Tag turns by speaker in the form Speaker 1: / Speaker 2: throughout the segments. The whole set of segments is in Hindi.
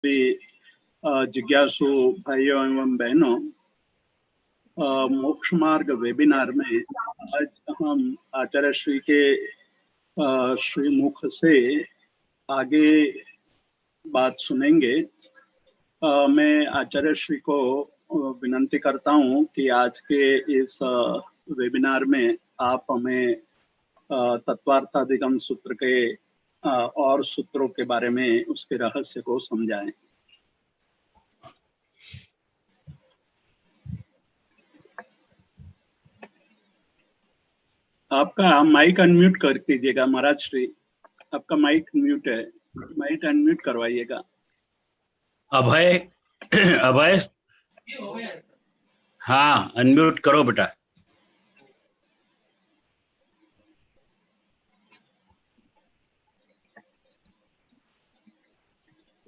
Speaker 1: भी जिज्ञासु भाइयों एवं बहनों, मोक्ष मार्ग वेबिनार में आज हम आचार्य श्री के श्रीमुख से आगे बात सुनेंगे। मैं आचार्य श्री को विनंती करता हूं कि आज के इस वेबिनार में आप हमें तत्वार्थाधिगम सूत्र के और सूत्रों के बारे में उसके रहस्य को समझाएं। आपका माइक अनम्यूट कर दीजिएगा महाराज श्री, आपका माइक म्यूट है, माइक अनम्यूट करवाइएगा।
Speaker 2: अभय अभय हाँ अनम्यूट करो बेटा।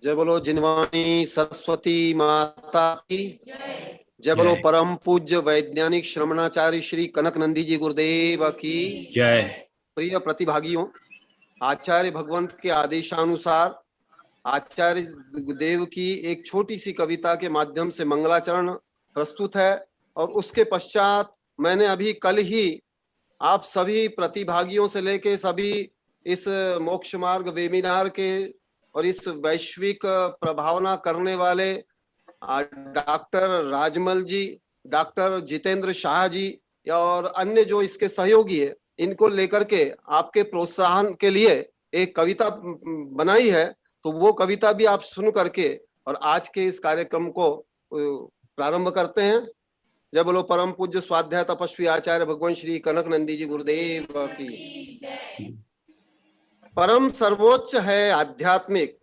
Speaker 3: जय बोलो जिनवाणी सरस्वती माता की जय बोलो परम पूज्य वैज्ञानिक श्रमणाचार्य श्री कनक नंदी जी गुरुदेव की
Speaker 2: जय।
Speaker 3: प्रिय प्रतिभागियों, आचार्य भगवंत के आदेशानुसार आचार्य देव की एक छोटी सी कविता के माध्यम से मंगलाचरण प्रस्तुत है और उसके पश्चात मैंने अभी कल ही आप सभी प्रतिभागियों से लेके सभी इस मोक्ष मार्ग वेबिनार के और इस वैश्विक प्रभावना करने वाले डॉक्टर राजमल जी, डॉक्टर जितेंद्र शाह जी और अन्य जो इसके सहयोगी है, इनको लेकर के आपके प्रोत्साहन के लिए एक कविता बनाई है। तो वो कविता भी आप सुन करके और आज के इस कार्यक्रम को प्रारंभ करते हैं। जय बोलो परम पूज्य स्वाध्याय तपस्वी आचार्य भगवान श्री कनक नंदी जी गुरुदेव की। परम सर्वोच्च है आध्यात्मिक,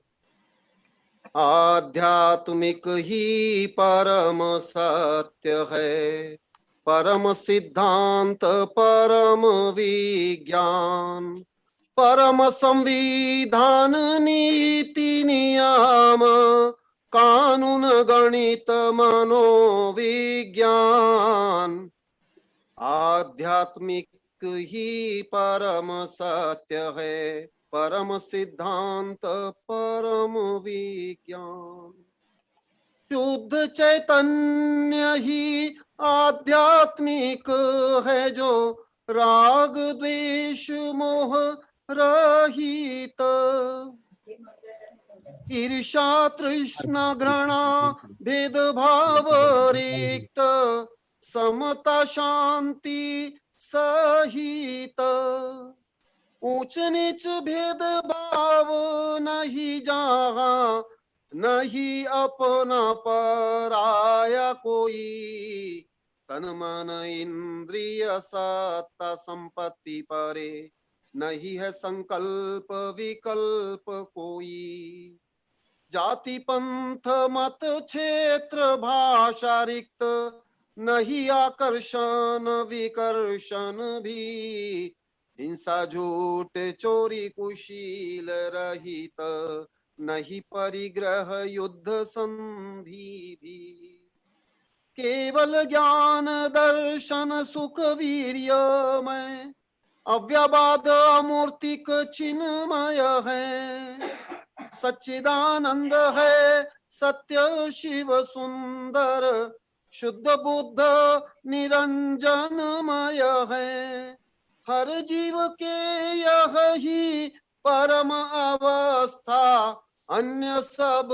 Speaker 3: आध्यात्मिक ही परम सत्य है, परम सिद्धांत परम विज्ञान, परम संविधान नीति नियम कानून गणित मनोविज्ञान, आध्यात्मिक ही परम सत्य है, परम सिद्धांत परम विज्ञान, शुद्ध चैतन्य ही आध्यात्मिक है जो राग द्वेष मोह रहित, ईर्षा तृष्णा घृणा भेदभाव रिक्त, समता शांति सहित, ऊंच नीच भेदभाव नहीं जहाँ, नहीं अपना पराया कोई, तन मन इंद्रिय सत्ता संपत्ति परे, नहीं है संकल्प विकल्प कोई, जाति पंथ मत क्षेत्र भाषा रिक्त, नहीं आकर्षण विकर्षण भी, हिंसा झूठ चोरी कुशील रहित, नहीं परिग्रह युद्ध संधि भी, केवल ज्ञान दर्शन सुख वीर्यमय, अव्यबाद अमूर्तिक चिन्मय है, सच्चिदानंद है सत्य शिव सुंदर, शुद्ध बुद्ध निरंजनमय है, हर जीव के यह ही परम अवस्था, अन्य सब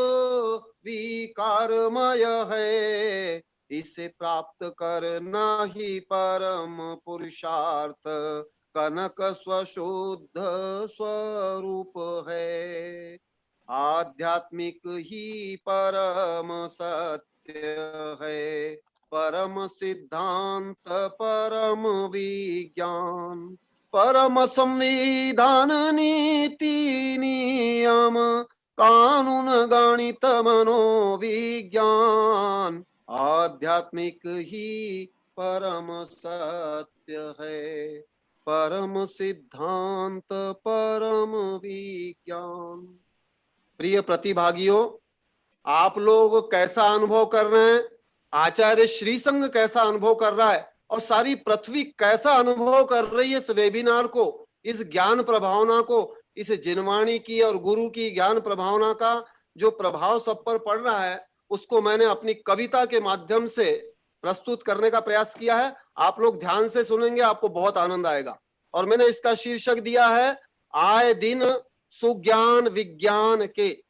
Speaker 3: विकारमय है, इसे प्राप्त करना ही परम पुरुषार्थ, कनक स्वशुद्ध स्वरूप है, आध्यात्मिक ही परम सत्य है, परम सिद्धांत परम विज्ञान, परम संविधान नीति नियम कानून गणित मनोविज्ञान, आध्यात्मिक ही परम सत्य है, परम सिद्धांत परम विज्ञान। प्रिय प्रतिभागियों, आप लोग कैसा अनुभव कर रहे हैं, आचार्य श्री संघ कैसा अनुभव कर रहा है और सारी पृथ्वी कैसा अनुभव कर रही है इस वेबिनार को, इस ज्ञान प्रभावना को, इस जिनवाणी की और गुरु की ज्ञान प्रभावना का जो प्रभाव सब पर पड़ रहा है उसको मैंने अपनी कविता के माध्यम से प्रस्तुत करने का प्रयास किया है। आप लोग ध्यान से सुनेंगे, आपको बहुत आनंद आएगा। और मैंने इसका शीर्षक दिया है आए दिन सुज्ञान विज्ञान के।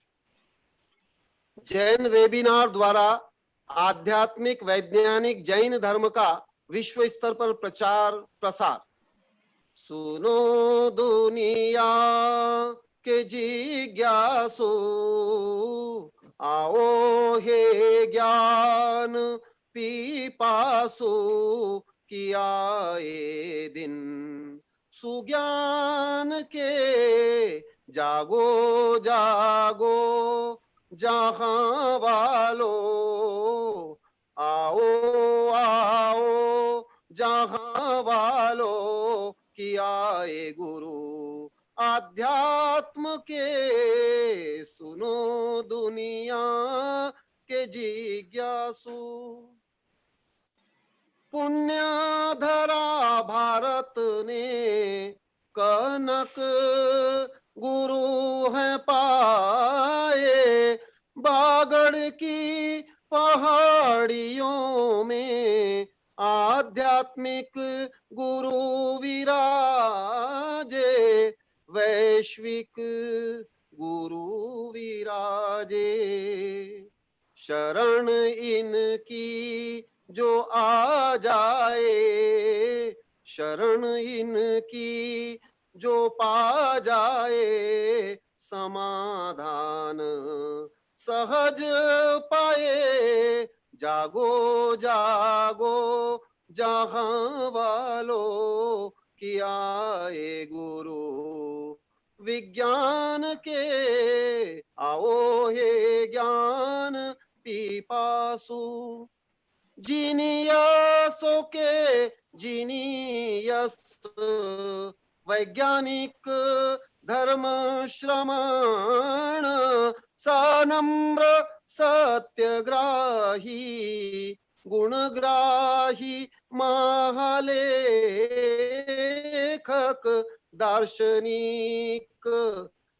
Speaker 3: जैन वेबिनार द्वारा आध्यात्मिक वैज्ञानिक जैन धर्म का विश्व स्तर पर प्रचार प्रसार। सुनो दुनिया के जिज्ञासु, आओ हे ज्ञान पिपासु, कि आए दिन सुज्ञान के। जागो जागो जहां वालो, आओ आओ जहां वालो, कि आए गुरु आध्यात्म के। सुनो दुनिया के जिज्ञासु। पुण्य धरा भारत ने कनक गुरु है पाए। बागड़ की पहाड़ियों में आध्यात्मिक गुरु विराजे। वैश्विक गुरु विराजे। शरण इनकी जो आ जाए, शरण इनकी जो पा जाए, समाधान सहज पाए। जागो जागो जहां वालो, कि आए गुरु विज्ञान के। आओ हे ज्ञान पिपासु। जीनियसों के जीनियस वैज्ञानिक धर्म श्रमण। सनम्र सत्यग्राही गुणग्राही महालेखक। दार्शनिक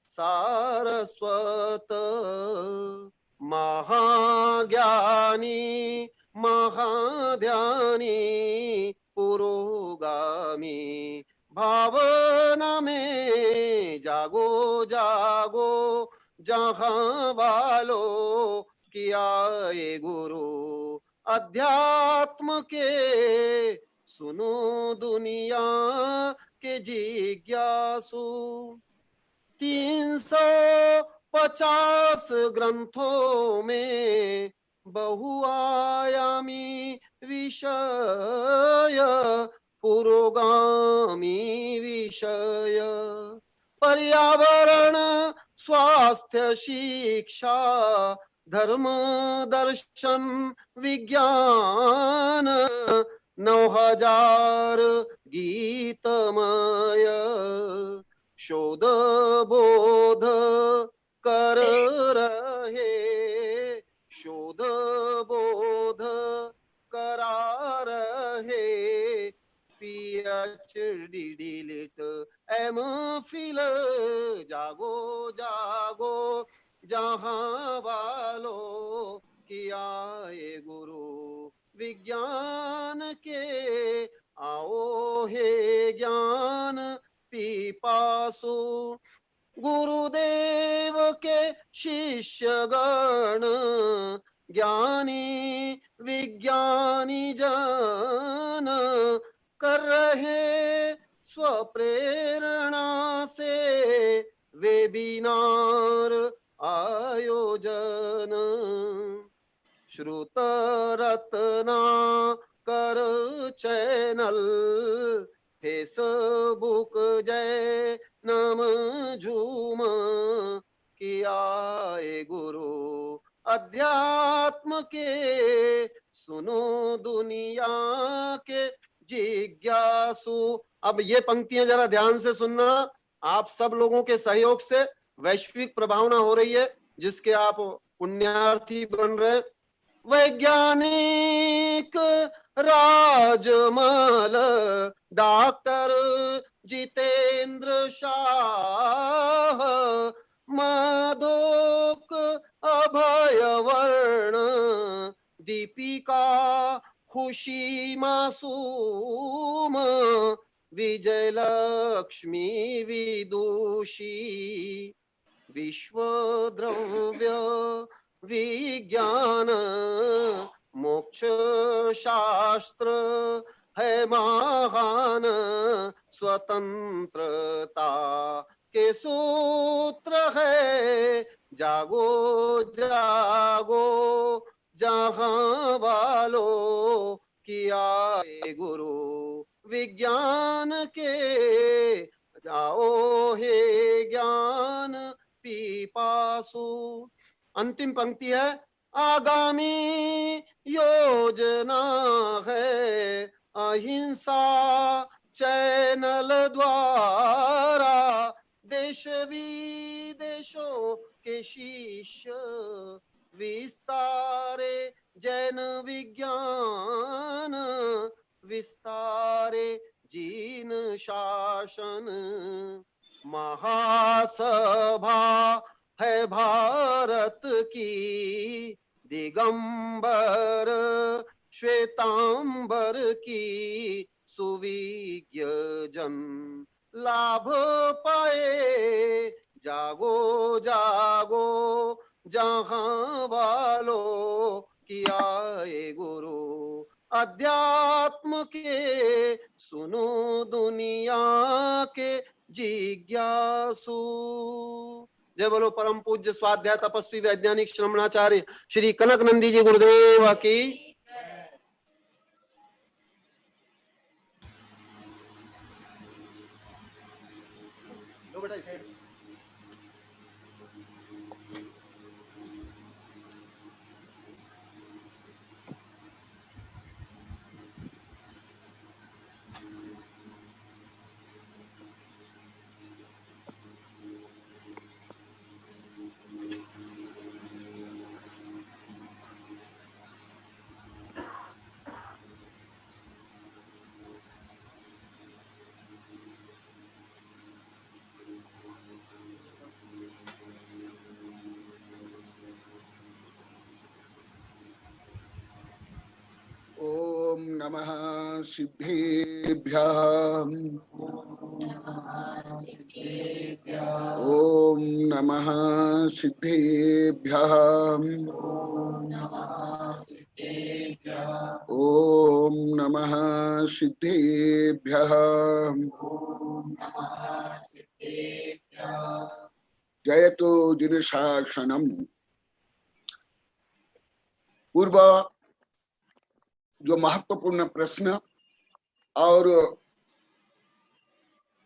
Speaker 3: सारस्वत महाज्ञानी महाध्यानी पुरोगामी। भावना में जागो जागो जहां वालो, कि आए गुरु अध्यात्म के। सुनो दुनिया के जिज्ञासु। 350 ग्रंथों में बहुआयामी विषय, पुरोगामी विषय। पर्यावरण स्वास्थ्य शिक्षा धर्म दर्शन विज्ञान। 9000 गीतमय शोध बोध कर रहे। शोध बोध करा रहे। PhD delete MPhil। जागो जागो जहां वालो, कि आए गुरु विज्ञान के। आओ हे ज्ञान पिपासु। गुरुदेव के शिष्यगण ज्ञानी विज्ञानी जन कर रहे स्वप्रेरणा से वेबिनार आयोजन। श्रुत रत्ना कर चैनल फेसबुक जय नम झूम, कि आए गुरु अध्यात्म के। सुनो दुनिया के जिज्ञासु। अब ये पंक्तियां जरा ध्यान से सुनना। आप सब लोगों के सहयोग से वैश्विक प्रभावना हो रही है, जिसके आप पुण्यार्थी बन रहे। वैज्ञानिक राजमल डॉक्टर जितेंद्र शाह। माधोक अभयवर्ण दीपिका खुशी मासूम विजयलक्ष्मी विदुषी विश्वद्रव्य विज्ञान मोक्ष शास्त्र है महान स्वतंत्रता के सूत्र है जागो जागो जहां वालों किया गुरु विज्ञान के जाओ हे ज्ञान पिपासु। अंतिम पंक्ति है आगामी योजना है अहिंसा चैनल द्वारा देश विदेशों के शिष्य विस्तारे जैन विज्ञान विस्तारे जीन शासन महासभा है भारत की दिगंबर श्वेतांबर की सुविज्ञ जन लाभ पाए जागो जागो जहां वालों की आए गुरु अध्यात्म के सुनो दुनिया के जिज्ञासु। जय बोलो परम पूज्य स्वाध्याय तपस्वी वैज्ञानिक श्रमणाचार्य श्री कनक नंदी जी गुरुदेव की।
Speaker 4: ओम नमः सिद्धेभ्यः ओम नमः सिद्धेभ्यः ओम नमः सिद्धेभ्यः जयतु जिनशासनम्। पूर्व जो महत्वपूर्ण प्रश्न और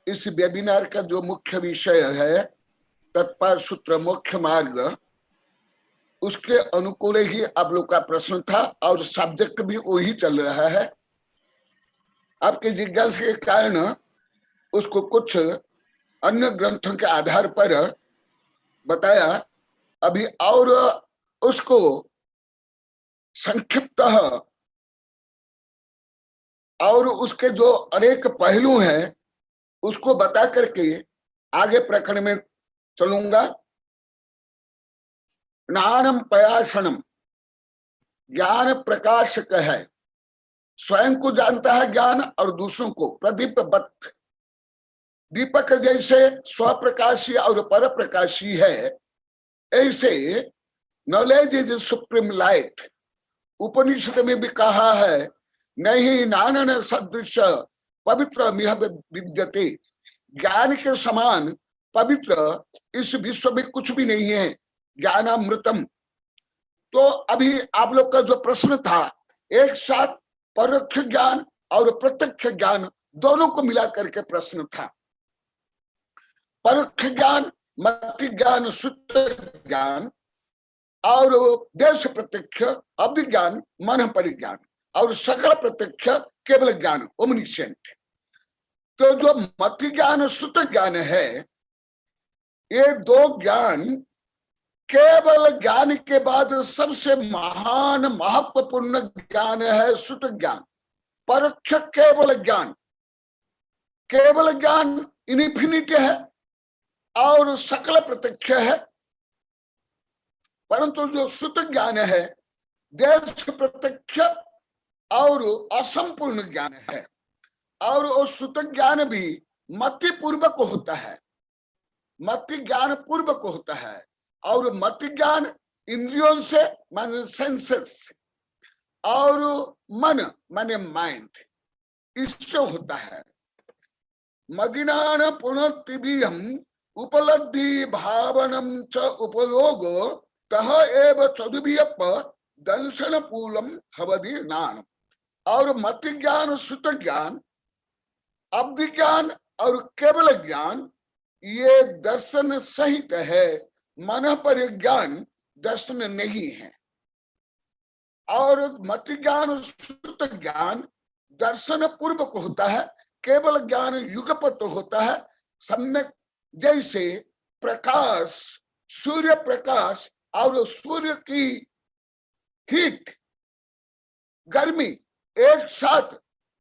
Speaker 4: इस वेबिनार का जो मुख्य विषय है तत्पर सूत्र मोक्ष मार्ग, उसके अनुकूल ही आप लोग का प्रश्न था और सब्जेक्ट भी वही चल रहा है। आपके जिज्ञासा के कारण उसको कुछ अन्य ग्रंथों के आधार पर बताया अभी और उसको संक्षिप्त और उसके जो अनेक पहलू हैं उसको बता करके आगे प्रकरण में चलूंगा। ज्ञानम प्रयासनम, ज्ञान प्रकाशक है, स्वयं को जानता है ज्ञान और दूसरों को प्रदीपवत, दीपक जैसे स्वप्रकाशी और पर प्रकाशी है, ऐसे नॉलेज इज सुप्रीम लाइट। उपनिषद में भी कहा है नहीं नानन सदृश पवित्र मिह विद्यते, ज्ञान के समान पवित्र इस विश्व में कुछ भी नहीं है, ज्ञानामृतम। तो अभी आप लोग का जो प्रश्न था एक साथ परोक्ष ज्ञान और प्रत्यक्ष ज्ञान दोनों को मिला करके प्रश्न था। परोक्ष ज्ञान मति ज्ञान सूत्र ज्ञान और देश प्रत्यक्ष अभिज्ञान मन परिज्ञान और सकल प्रत्यक्ष केवल ज्ञान ओमनिसेंट। तो जो मति ज्ञान सूत्र ज्ञान है, ये दो ज्ञान केवल ज्ञान के बाद सबसे महान महत्वपूर्ण ज्ञान है सूत्र ज्ञान। परोक्ष केवल ज्ञान, केवल ज्ञान इनफिनिट है और सकल प्रत्यक्ष है। परंतु जो श्रुत ज्ञान है देश प्रत्यक्ष और असंपूर्ण ज्ञान है, और वो श्रुत ज्ञान भी मति पूर्वक होता है, मति ज्ञान पूर्वक होता है। और मति ज्ञान इंद्रियों से माने सेंसेस से, और मन माने माइंड, इससे होता है। मदिनान पुनर्तिभियम उपलब्धि भावनम च उपयोगो तह एव चतुभियप दर्शन पूलम हवदि नान। और मति ज्ञान, श्रुत ज्ञान, अब्धि ज्ञान और केवल ज्ञान ये दर्शन सहित है, मन पर ज्ञान दर्शन नहीं है। और मति ज्ञान, श्रुत ज्ञान दर्शन पूर्वक होता है, केवल ज्ञान युगपत होता है। सम्यक जैसे प्रकाश, सूर्य प्रकाश और सूर्य की हीट, गर्मी एक साथ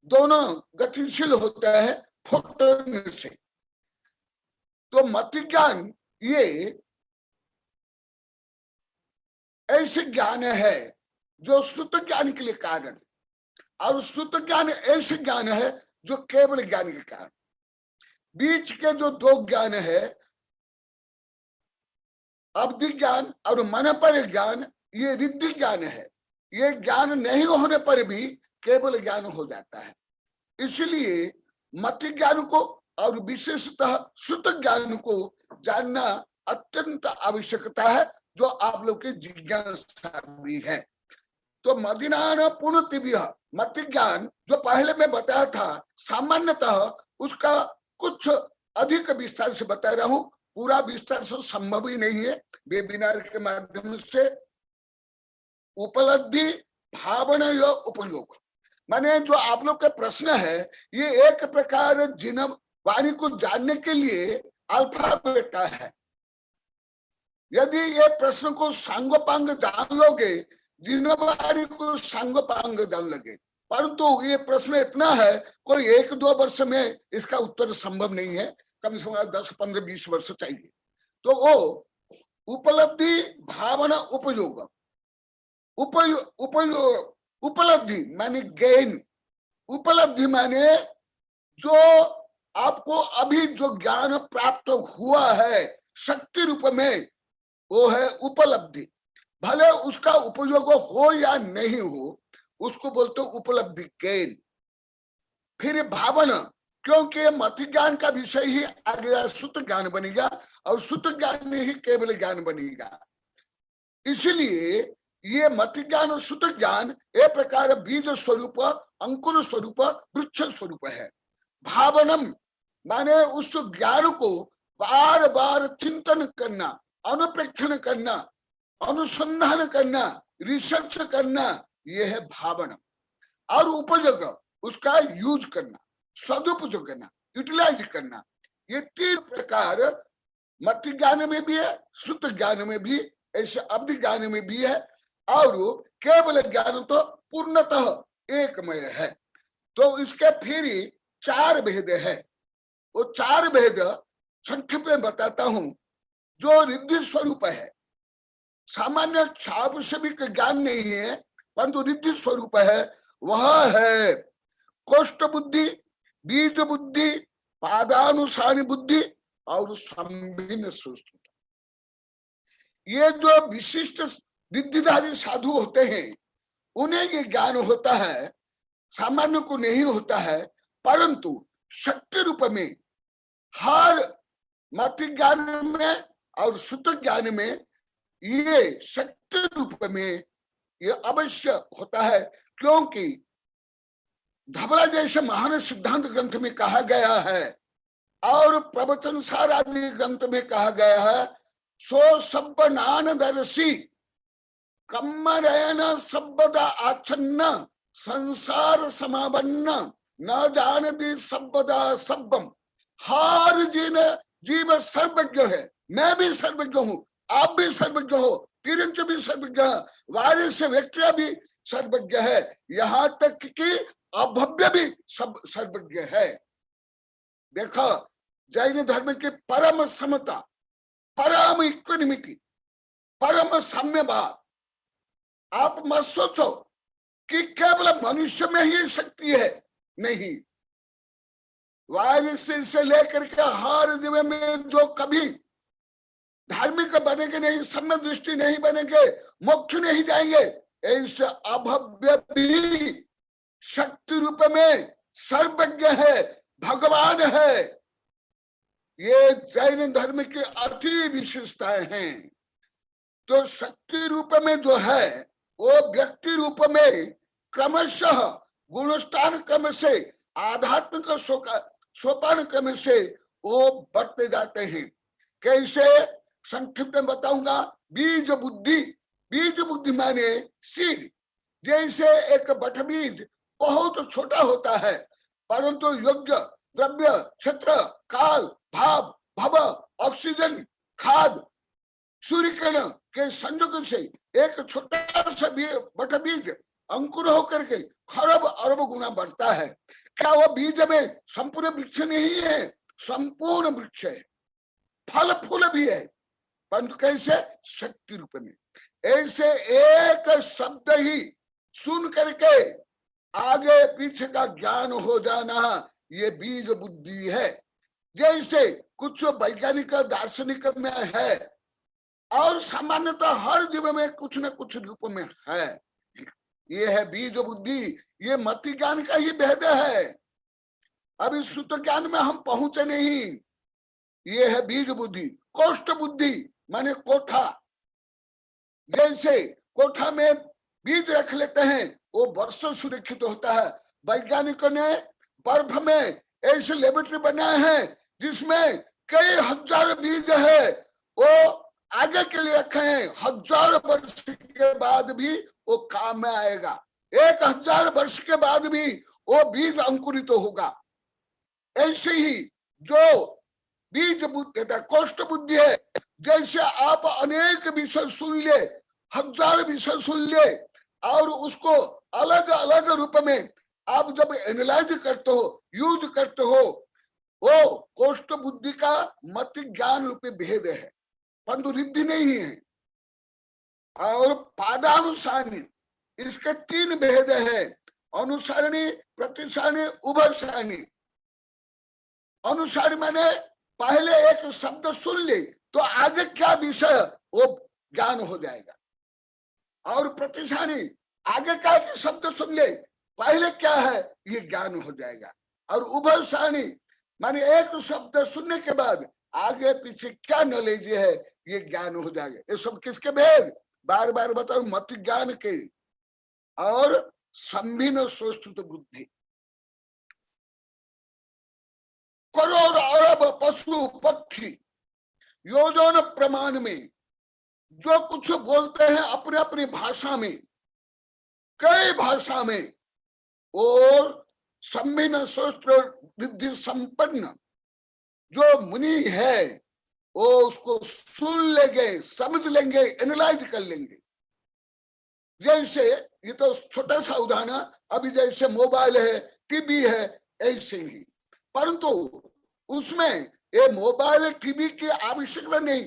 Speaker 4: दोनों गतिशील होता है फोटोन से। तो मति ज्ञान ये ऐसे ज्ञान है जो श्रुत ज्ञान के लिए कारण, और श्रुत ज्ञान ऐसे ज्ञान है जो केवल ज्ञान के कारण। बीच के जो दो ज्ञान है, अब्धि ज्ञान और मन पर ज्ञान, ये रिद्धि ज्ञान है। ये ज्ञान नहीं होने पर भी केवल ज्ञान हो जाता है। इसलिए मति ज्ञान को और विशेषतः श्रुत ज्ञान को जानना अत्यंत आवश्यकता है, जो आप लोग की जिज्ञासा भी है। तो मदिनान पुनर्तिभिः मति ज्ञान जो पहले मैं बताया था, सामान्यतः उसका कुछ अधिक विस्तार से बता रहा हूं, पूरा विस्तार से संभव ही नहीं है वेबिनार के माध्यम से। उपलब्धि भावना या उपयोग, माने जो आप लोग का प्रश्न है, ये एक प्रकार जिन वाणी को जानने के लिए अल्फाबेट है। यदि ये प्रश्न को सांगोपांग जान लोगे, जिनवाणी को सांगोपांग जान लोगे, परंतु ये प्रश्न इतना है, कोई 1-2 वर्ष में इसका उत्तर संभव नहीं है, कम से कम 10, 15, 20 वर्ष चाहिए। तो वो उपलब्धि भावना उपयोग, उपलब्धि माने गेन, उपलब्धि माने जो आपको अभी जो ज्ञान प्राप्त हुआ है शक्ति रूप में, वो है उपलब्धि। भले उसका उपयोग हो या नहीं हो, उसको बोलते उपलब्धि गेन। फिर भावना, क्योंकि मति ज्ञान का विषय ही आगे श्रुत ज्ञान बनेगा, और श्रुत ज्ञान ही केवल ज्ञान बनेगा। इसलिए ये मति ज्ञान और श्रुत ज्ञान एक प्रकार बीज स्वरूप, अंकुर स्वरूप, वृक्ष स्वरूप है। भावनम माने उस ज्ञान को बार बार चिंतन करना, अनुप्रेक्षण करना, अनुसंधान करना, रिसर्च करना, यह है भावना। और उपयोग, उसका यूज करना, सदुपयोग करना, यूटिलाइज करना। ये 3 प्रकार मति ज्ञान में भी है, श्रुत ज्ञान में भी, ऐसे अब्धि ज्ञान में भी है, और केवल ज्ञान तो पूर्णतः एकमय है। तो इसके फिर 4 भेद है। वो 4 भेद संक्षेप में बताता हूं। जो रिद्धि स्वरूप है, सामान्य छाप से भी ज्ञान नहीं है, परंतु रिद्धि स्वरूप है, वह है कोष्ठ बुद्धि, बीज बुद्धि, पादानुसारी बुद्धि और संभिन्न सुष्ठुता। ये जो विशिष्ट विद्याधारी साधु होते हैं, उन्हें ये ज्ञान होता है, सामान्य को नहीं होता है। परंतु शक्ति रूप में हर मति ज्ञान में और श्रुत ज्ञान में ये शक्ति रूप में ये अवश्य होता है। क्योंकि धबला जैसे महान सिद्धांत ग्रंथ में कहा गया है, और प्रवचन सार आदि ग्रंथ में कहा गया है, सो सब नानदर्शी कम्मरयन सबदा आच्छन्न संसार समावन्न न जानती सबदा सबम। हर जीव सर्वज्ञ है, मैं भी सर्वज्ञ हूं, आप भी सर्वज्ञ हो, तिरंच भी सर्वज्ञ है, वारिस व्यक्ति भी सर्वज्ञ है, यहाँ तक कि अभव्य भी सब सर्वज्ञ है। देखो जैन धर्म की परम समता, परम इक्विनिमिटी, परम साम्यवाद। आप मत सोचो कि केवल मनुष्य में ही शक्ति है, नहीं, वायरस से लेकर के हर जीव में जो कभी धार्मिक बनेंगे नहीं, सम्य दृष्टि नहीं बनेंगे, मोक्ष नहीं जाएंगे, ऐसे अभव्य भी शक्ति रूप में सर्वज्ञ है, भगवान है। ये जैन धर्म की अति विशेषताएं हैं। तो शक्ति रूप में जो है वो व्यक्ति रूप में क्रमशः गुणस्थान क्रम से आध्यात्मिक सोपान क्रम से वो बढ़ते जाते हैं। कैसे, संक्षिप्त में बताऊंगा। बीज बुद्धि, बीज बुद्धि माने सीड। जैसे एक बट बीज बहुत छोटा होता है, परंतु योग्य द्रव्य, क्षेत्र, काल, भाव, भव, ऑक्सीजन, खाद, सूर्य किरण के संयोग से एक छोटा सा बट बीज अंकुर होकर के खरब अरब गुना बढ़ता है। क्या वो बीज में संपूर्ण वृक्ष नहीं है? संपूर्ण वृक्ष है, फल फूल भी है, परंतु कैसे? शक्ति रूप में। ऐसे एक शब्द ही सुन करके आगे पीछे का ज्ञान हो जाना, ये बीज बुद्धि है। जैसे कुछ वैज्ञानिक दार्शनिक में है और सामान्यतः हर जीव में कुछ न कुछ रूप में है। ये है बीज बुद्धि। ये मति ज्ञान का ही भेद है। अभी शुद्ध ज्ञान में हम पहुंचे नहीं। ये है बीज बुद्धि। कोष्ठ बुद्धि माने कोठा। जैसे कोठा में बीज रख लेते हैं, वो वर्षों सुरक्षित होता है। वैज्ञानिकों ने बर्फ में ऐसे लेबोरेटरी बनाए हैं जिसमें कई हजार बीज है, वो आगे के लिए रखे हैं। 1000 वर्ष के बाद भी वो काम में आएगा। 1000 वर्ष के बाद भी वो बीज अंकुरित तो होगा। ऐसे ही जो बीज बुद्धि, कोष्ठ बुद्धि है। जैसे आप अनेक विषय सुन ले, 1000 विषय सुन ले और उसको अलग अलग रूप में आप जब एनालाइज करते हो, यूज करते हो, वो कोष्ठ बुद्धि का मत ज्ञान रूप भेद है, परंतु रिद्धि नहीं है। और पादानुसारणी, इसके 3 भेद है। अनुसारणी, प्रतिसारणी, उभयसारणी। अनुसारी माने पहले एक शब्द सुन ले तो आगे क्या विषय वो ज्ञान हो जाएगा। और प्रतिसारणी, आगे का शब्द सुन ले, पहले क्या है ये ज्ञान हो जाएगा। और उभयसारणी माने एक शब्द सुनने के बाद आगे पीछे क्या नॉलेज है ये ज्ञान हो जाएगा। ये सब किसके भेद? बार बार बताओ, मत ज्ञान के और संभिन्न सोष्ठित बुद्धि। करोड़ अरब पशु पक्षी योजन प्रमाण में जो कुछ बोलते हैं अपने अपनी भाषा में, कई भाषा में, और संभिन्न सोष्ठ बुद्धि संपन्न जो मुनि है वो उसको सुन लेंगे, समझ लेंगे, एनालाइज कर लेंगे। जैसे ये तो छोटा सा उदाहरण, अभी जैसे मोबाइल है, टीवी है, ऐसे ही। परंतु उसमें ये मोबाइल टीवी की आवश्यकता नहीं।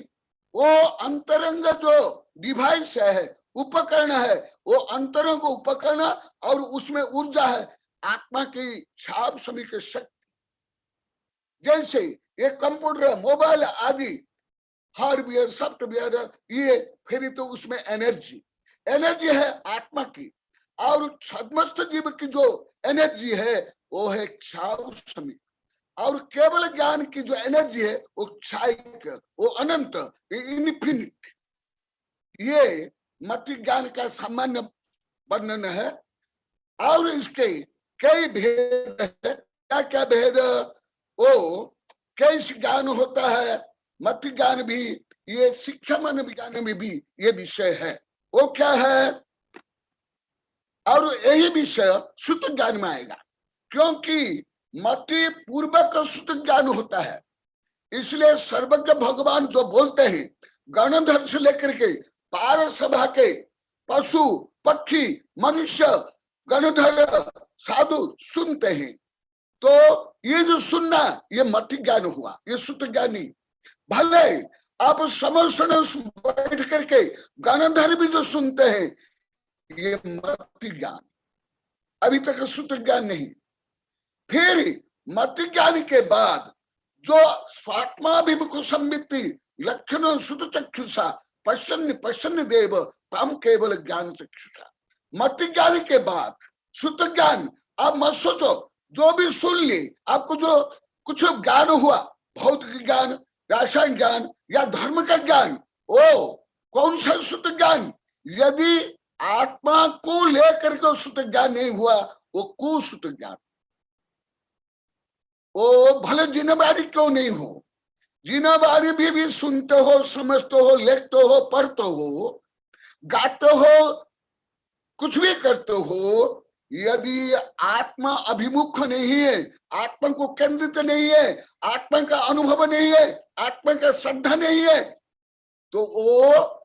Speaker 4: वो अंतरंग जो डिवाइस है, उपकरण है, वो अंतरंग उपकरण और उसमें ऊर्जा है, आत्मा की छाप समी की शक्ति। जैसे ये कंप्यूटर, मोबाइल आदि हार्डवेयर, सॉफ्टवेयर, ये फिर तो उसमें एनर्जी है आत्मा की। और समस्त जीव की जो एनर्जी है वो है क्षाव समी। और केवल ज्ञान की जो एनर्जी है वो क्षायिक, वो अनंत, इनफिनिट। ये मत ज्ञान का सामान्य वर्णन है। और इसके कई भेद है। क्या क्या भेद? वो कैसे ज्ञान होता है, मत ज्ञान भी, ये शिक्षा मन विज्ञान में भी ये विषय है। वो क्या है? और यही विषय शुद्ध ज्ञान में आएगा, क्योंकि मति पूर्वक शुद्ध ज्ञान होता है। इसलिए सर्वज्ञ भगवान जो बोलते हैं, गणधर से लेकर के पार सभा के पशु पक्षी मनुष्य गणधर साधु सुनते हैं। तो ये जो सुनना, ये मति ज्ञान हुआ, ये शुद्ध ज्ञान नहीं। भले आप समर्षण बैठ करके गणधर भी जो सुनते हैं, ये मति ज्ञान, अभी तक सुत ज्ञान नहीं। फिर मति ज्ञान के बाद जो स्वात्माभिमुख संवित्ति लक्षण सुत चक्षुषा पश्चन्न पश्चन्न देव तम केवल ज्ञान चक्षुषा। मति ज्ञान के बाद सुत ज्ञान। आप मत सोचो, जो भी सुन ली, आपको जो कुछ ज्ञान हुआ, भौतिक ज्ञान, रासायनिक ज्ञान या धर्म का ज्ञान, ओ कौन सा सुत ज्ञान? यदि आत्मा को लेकर के सुत ज्ञान नहीं हुआ, वो कुसुत ज्ञान। ओ भले जिनबारी क्यों नहीं हो, जिनबारी भी सुनते हो, समझते हो, लिखते हो, पढ़ते हो, गाते हो, कुछ भी करते हो, यदि आत्मा अभिमुख नहीं है, आत्मा को केंद्रित नहीं है, आत्मा का अनुभव नहीं है, आत्मा का श्रद्धा नहीं है, तो वो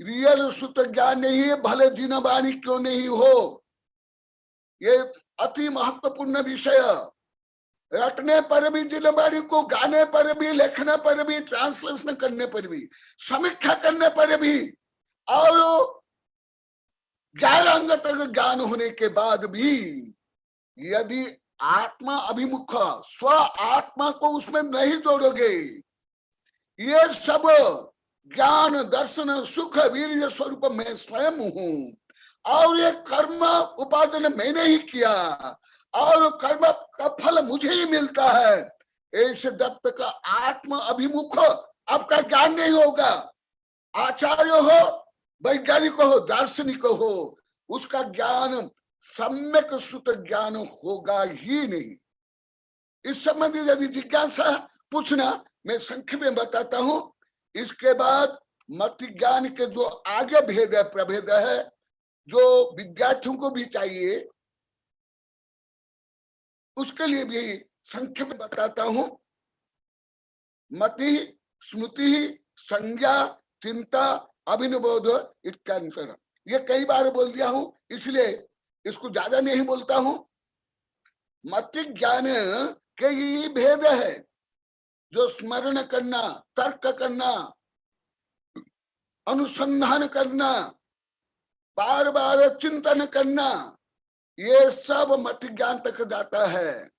Speaker 4: रियल सुत ज्ञान नहीं है, भले जिनबानी क्यों नहीं हो। ये अति महत्वपूर्ण विषय। रटने पर भी जिनबानी को, गाने पर भी, लिखने पर भी, ट्रांसलेशन करने पर भी, समीक्षा करने पर भी, और 11 अंग तक ज्ञान होने के बाद भी यदि आत्मा अभिमुख स्व आत्मा को उसमें नहीं जोड़ोगे, ये सब ज्ञान दर्शन सुख वीर्य स्वरूप मैं स्वयं हूं, और ये कर्म उपार्जन मैंने ही किया, और कर्म का फल मुझे ही मिलता है, ऐसे जब तक आत्मा अभिमुख आपका ज्ञान नहीं होगा, आचार्य हो, वैज्ञानिक हो, दार्शनिक हो, उसका ज्ञान सम्यक सुत ज्ञान होगा ही नहीं। इस संबंधी यदि जिज्ञासा पूछना, मैं संक्षेप में बताता हूं। इसके बाद मति ज्ञान के जो आगे भेद है, प्रभेद है, जो विद्यार्थियों को भी चाहिए, उसके लिए भी संक्षेप में बताता हूं। मति, स्मृति, संज्ञा, चिंता, अभिनवोध इत्यांतर, ये कई बार बोल दिया हूं, इसलिए इसको ज्यादा नहीं बोलता हूं। मति ज्ञान के ये भेद है, जो स्मरण करना, तर्क करना, अनुसंधान करना, बार बार चिंतन करना, ये सब मति ज्ञान तक जाता है,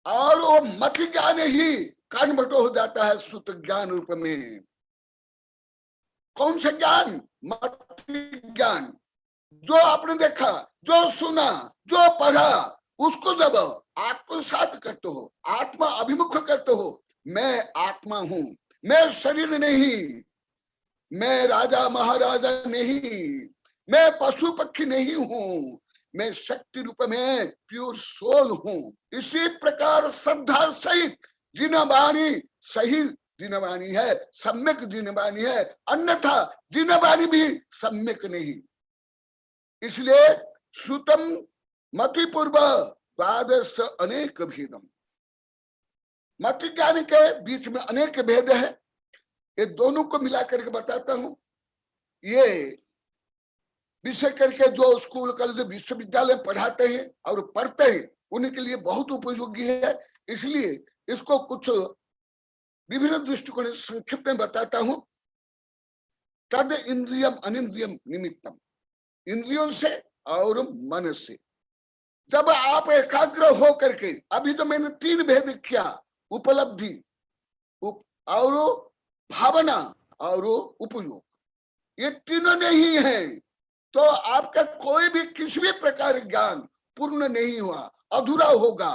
Speaker 4: और वो मति ज्ञान ही कन्वर्ट हो जाता है सुत ज्ञान रूप में। कौन सा ज्ञान? मति ज्ञान। जो आपने देखा, जो सुना, जो पढ़ा, उसको जब आत्मसात करते हो, आत्मा अभिमुख करते हो, मैं आत्मा हूं, मैं शरीर नहीं, मैं राजा महाराजा नहीं, मैं पशु पक्षी नहीं हूं, मैं शक्ति रूप में प्योर सोल हूं। इसी प्रकार श्रद्धा सहित जिनवाणी सही जिनवाणी है, सम्यक जिनवाणी है, अन्यथा जिनवाणी भी सम्यक नहीं। इसलिए श्रुतम मति पूर्व द्वादश अनेक भेदम, मति ज्ञान के बीच में अनेक भेद है, ये दोनों को मिला करके बताता हूं। ये विषय करके जो स्कूल कॉलेज विश्वविद्यालय पढ़ाते हैं और पढ़ते हैं, उनके लिए बहुत उपयोगी है, इसलिए इसको कुछ विभिन्न दृष्टिकोण संक्षिप्त में बताता हूं। तद इंद्रियम अनिंद्रियम निमित्तम, इंद्रियों से और मन से जब आप एकाग्र हो करके, अभी तो मैंने 3 भेद किया, उपलब्धि और भावना और उपयोग, ये तीनों नहीं है तो आपका कोई भी किसी भी प्रकार ज्ञान पूर्ण नहीं हुआ, अधूरा होगा,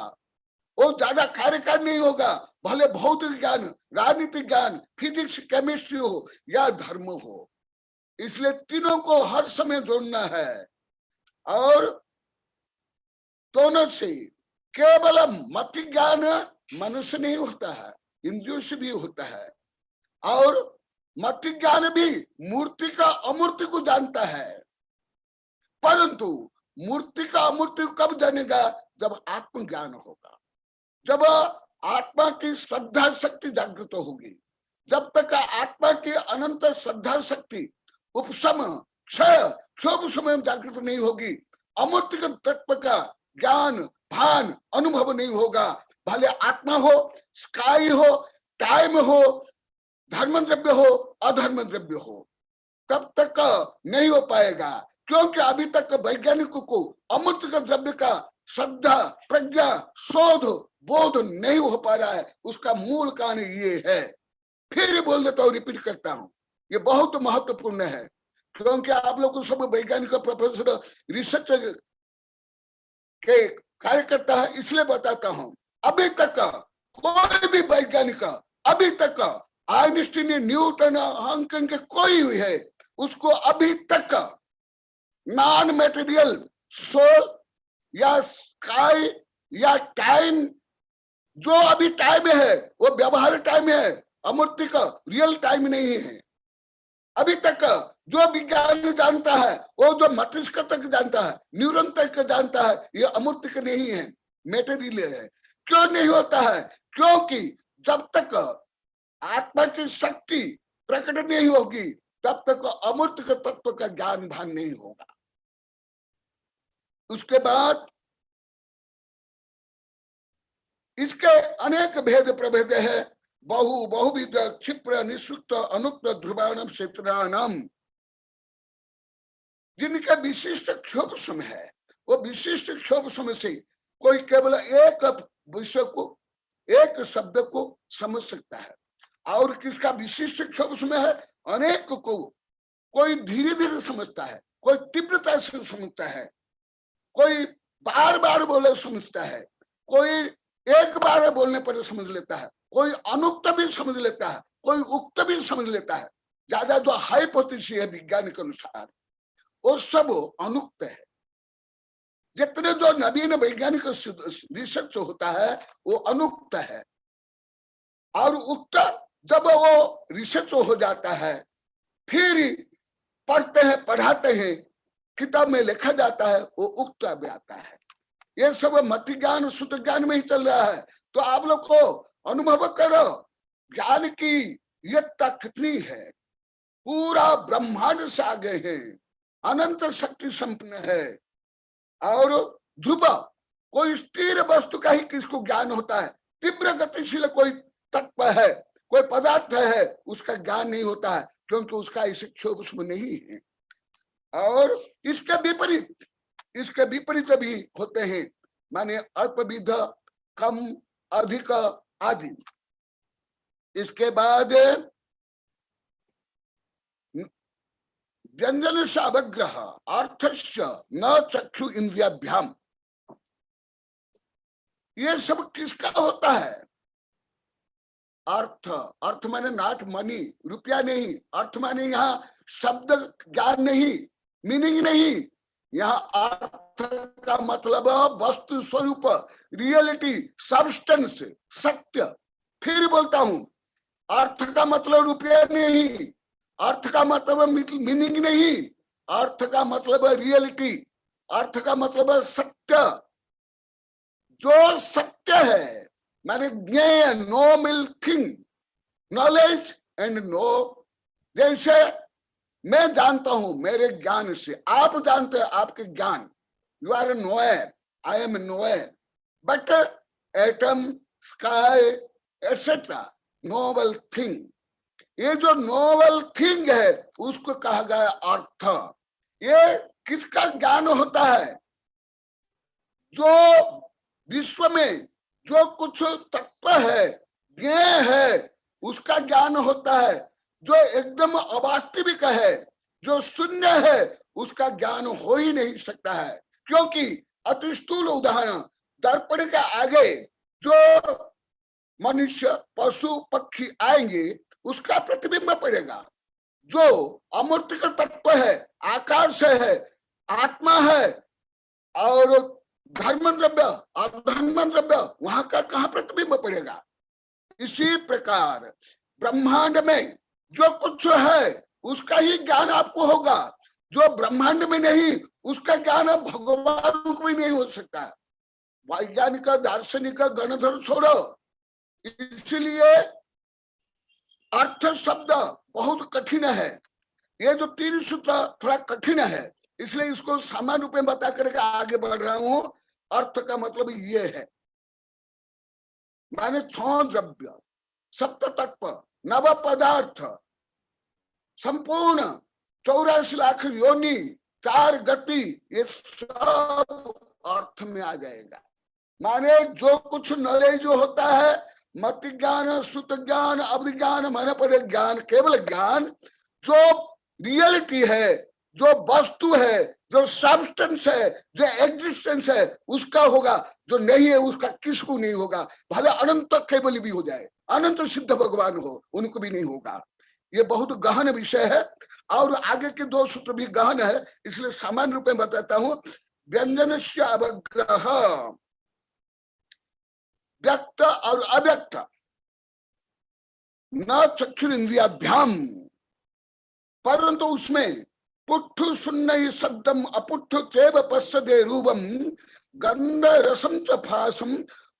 Speaker 4: वो ज्यादा कार्यकारी नहीं होगा, भले भौतिक ज्ञान, राजनीतिक ज्ञान, फिजिक्स, केमिस्ट्री हो या धर्म हो। इसलिए तीनों को हर समय जोड़ना है, और दोनों से केवल मति ज्ञान मन से नहीं होता है, इंद्रियों से भी होता है, और मति ज्ञान भी मूर्ति का अमूर्ति को जानता है, परंतु मूर्ति का अमूर्ति को कब जानेगा? जब आत्मज्ञान होगा, जब आत्मा की श्रद्धा शक्ति जागृत होगी। जब तक आत्मा की अनंत श्रद्धा शक्ति उपशम क्षय क्षोभ समय जागृत नहीं होगी, अमूर्तिक तत्व का ज्ञान भान अनुभव नहीं होगा। भले आत्मा हो, स्काई हो, टाइम हो, धर्म द्रव्य हो अधर्म द्रव्य हो, तब तक नहीं हो पाएगा, क्योंकि अभी तक वैज्ञानिकों को अमूर्त द्रव्य का श्रद्धा, प्रज्ञा, शोध, बोध नहीं हो पा रहा है। उसका मूल कारण ये है। फिर बोल देता हूँ, रिपीट करता हूँ, ये बहुत महत्वपूर्ण है, क्योंकि आप लोग को सब वैज्ञानिक प्रोफेसर रिसर्च के कार्यकर्ता है, इसलिए बताता हूँ। अभी तक कोई भी वैज्ञानिक, अभी तक आइंस्टीन, न्यूटन, हांगकांग के कोई हुई है, उसको अभी तक नॉन मेटेरियल सोल या स्काई या टाइम, जो अभी टाइम है वो व्यवहार टाइम है, अमूर्तिक रियल टाइम नहीं है। अभी तक जो विज्ञान जानता है, वो जो मस्तिष्क तक जानता है, न्यूरॉन तक जानता है, ये अमूर्तिक नहीं है, मेटेरियल है। क्यों नहीं होता है? क्योंकि जब तक आत्मा की शक्ति प्रकट नहीं होगी, तब तक अमूर्तिक तत्व का ज्ञान भान नहीं होगा। उसके बाद इसके अनेक भेद प्रभेद है, बहुविध क्षिप्र निःसुप्त अनुक्त ध्रुवाणम क्षेत्राणाम, जिनका विशिष्ट क्षोभ समय है। वो विशिष्ट क्षोभ समय से कोई केवल एक विषय को, एक शब्द को समझ सकता है, और किसका विशिष्ट क्षोभ समय है, अनेक को कोई धीरे धीरे समझता है, कोई तीव्रता से समझता है, कोई बार बार बोले समझता है, कोई एक बार बोलने पर समझ लेता है, कोई अनुक्त भी समझ लेता है, कोई उक्त भी समझ लेता है। ज्यादा जो हाइपोथेसिस है विज्ञान के अनुसार, वो सब अनुक्त है। जितने जो नवीन वैज्ञानिक रिसर्च होता है वो अनुक्त है, और उक्त जब वो रिसर्च हो जाता है, फिर पढ़ते हैं, पढ़ाते हैं, किताब में लिखा जाता है, वो उक्त में आता है। ये सब मत ज्ञान शुद्ध ज्ञान में ही चल रहा है। तो आप लोग को अनुभव करो, ज्ञान की यत्ता कितनी है, पूरा ब्रह्मांड से आगे है, अनंत शक्ति संपन्न है। और ध्रुव, कोई स्थिर वस्तु का ही किसको ज्ञान होता है, तीव्र गतिशील कोई तत्व है, कोई पदार्थ है, उसका ज्ञान नहीं होता है, क्योंकि उसका इस क्षोभ उसमें नहीं है। और इसके विपरीत भी होते हैं, माने अल्पविध, कम, अधिक आदि। इसके बाद व्यंजन से अवग्रह अर्थस्य न चक्षु इंद्रियाभ्याम, ये सब किसका होता है? अर्थ माने नॉट मनी, रुपया नहीं। अर्थ माने यहाँ शब्द ज्ञान नहीं, मीनिंग नहीं। यहाँ अर्थ का मतलब वस्तु स्वरूप, रियलिटी, सब्सटेंस, सत्य। फिर बोलता हूं, अर्थ का मतलब रुपया नहीं, अर्थ का मतलब मीनिंग नहीं, अर्थ का मतलब रियलिटी, अर्थ का मतलब सत्य। जो सत्य है माने ज्ञेय, knowable thing, knowledge and know. जैसे मैं जानता हूं मेरे ज्ञान से, आप जानते हैं आपके ज्ञान, you are knower, I am knower, but atom, sky etcetera, knowable thing. ये जो नोबल थिंग है उसको कहा गया अर्थ। ये किसका ज्ञान होता है? जो विश्व में जो कुछ तत्व है, ज्ञेय है, उसका ज्ञान होता है। जो एकदम अवास्तविक है, जो शून्य है, उसका ज्ञान हो ही नहीं सकता है। क्योंकि अति स्थूल उदाहरण, दर्पण के आगे जो मनुष्य, पशु, पक्षी आएंगे, उसका प्रतिबिंब पड़ेगा। जो अमूर्तिक तत्व है, आकाश है, आत्मा है, और धर्म द्रव्य और धर्म द्रव्य, वहां का कहाँ प्रतिबिंब पड़ेगा? इसी प्रकार ब्रह्मांड में जो कुछ है उसका ही ज्ञान आपको होगा। जो ब्रह्मांड में नहीं, उसका ज्ञान भगवान को भी नहीं हो सकता। वैज्ञानिक, दार्शनिक, गणधर छोड़ो। इसलिए अर्थ शब्द बहुत कठिन है। ये जो 3 सूत्र थोड़ा कठिन है, इसलिए इसको सामान्य रूप में बता करके आगे बढ़ रहा हूं। अर्थ का मतलब ये है, माने 6 द्रव्य, सप्त तत्व, नव पदार्थ, संपूर्ण 84 लाख योनि, 4 गति, ये सब अर्थ में आ जाएगा। माने जो कुछ नॉलेज जो होता है, मत ज्ञान, श्रुत ज्ञान, अवधि ज्ञान, मन पर ज्ञान, केवल ज्ञान, जो रियलिटी है, जो वस्तु है, जो सब्सटेंस है, जो एग्जिस्टेंस है, उसका होगा। जो नहीं है उसका किसको नहीं होगा। भले अनंत केवल भी हो जाए, अनंत सिद्ध भगवान हो, उनको भी नहीं होगा। ये बहुत गहन विषय है और आगे के 2 सूत्र भी गहन है, इसलिए सामान्य रूप में बताता हूं। व्यंजन से अवग्रह, व्यक्त और अव्यक्त, न चक्षुरिंद्रियाभ्याम, परंतु उसमें पुट्ठ सुन्न शब्दम अपुट्ठ चैव पश्यते रूपम गंध रसम च फासम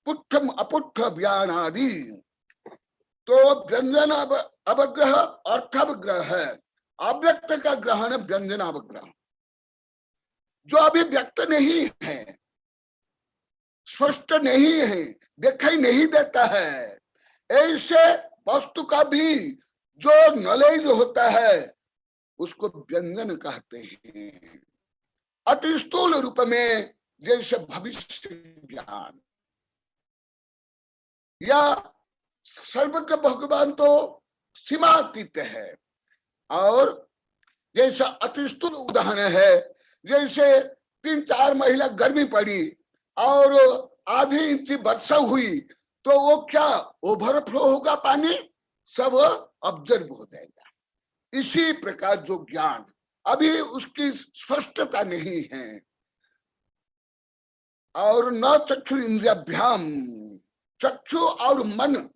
Speaker 4: पुट्ठम अपुट्ठ व्यानादि। तो व्यंजन अवग्रह अर्थावग्रह है, अव्यक्त का ग्रहण व्यंजन अवग्रह। जो अभी व्यक्त नहीं है, स्पष्ट नहीं है, दिखाई नहीं देता है, ऐसे वस्तु का भी जो नॉलेज होता है उसको व्यंजन कहते हैं। अति स्थूल रूप में जैसे भविष्य ज्ञान, या सर्वज्ञ भगवान तो सीमातीत है। और जैसा अति स्थूल उदाहरण है, जैसे 3-4 महीना गर्मी पड़ी और आधी इंच वर्षा हुई, तो वो क्या ओवरफ्लो होगा, पानी सब ऑब्जर्व हो जाएगा। इसी प्रकार जो ज्ञान अभी उसकी स्पष्टता नहीं है। और न चक्षु इंद्रियाभ्याम, चक्षु और मन,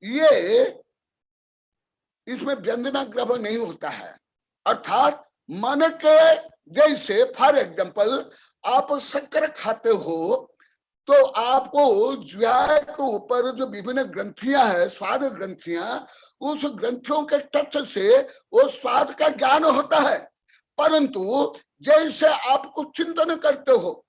Speaker 4: ये इसमें व्यंजनाग्रह नहीं होता है। अर्थात मन के जैसे फॉर एग्जाम्पल आप शक्कर खाते हो तो आपको ज्वार के ऊपर जो विभिन्न ग्रंथियां है, स्वाद ग्रंथियां, उस ग्रंथियों के टच से वो स्वाद का ज्ञान होता है। परंतु जैसे आप कुछ चिंतन करते हो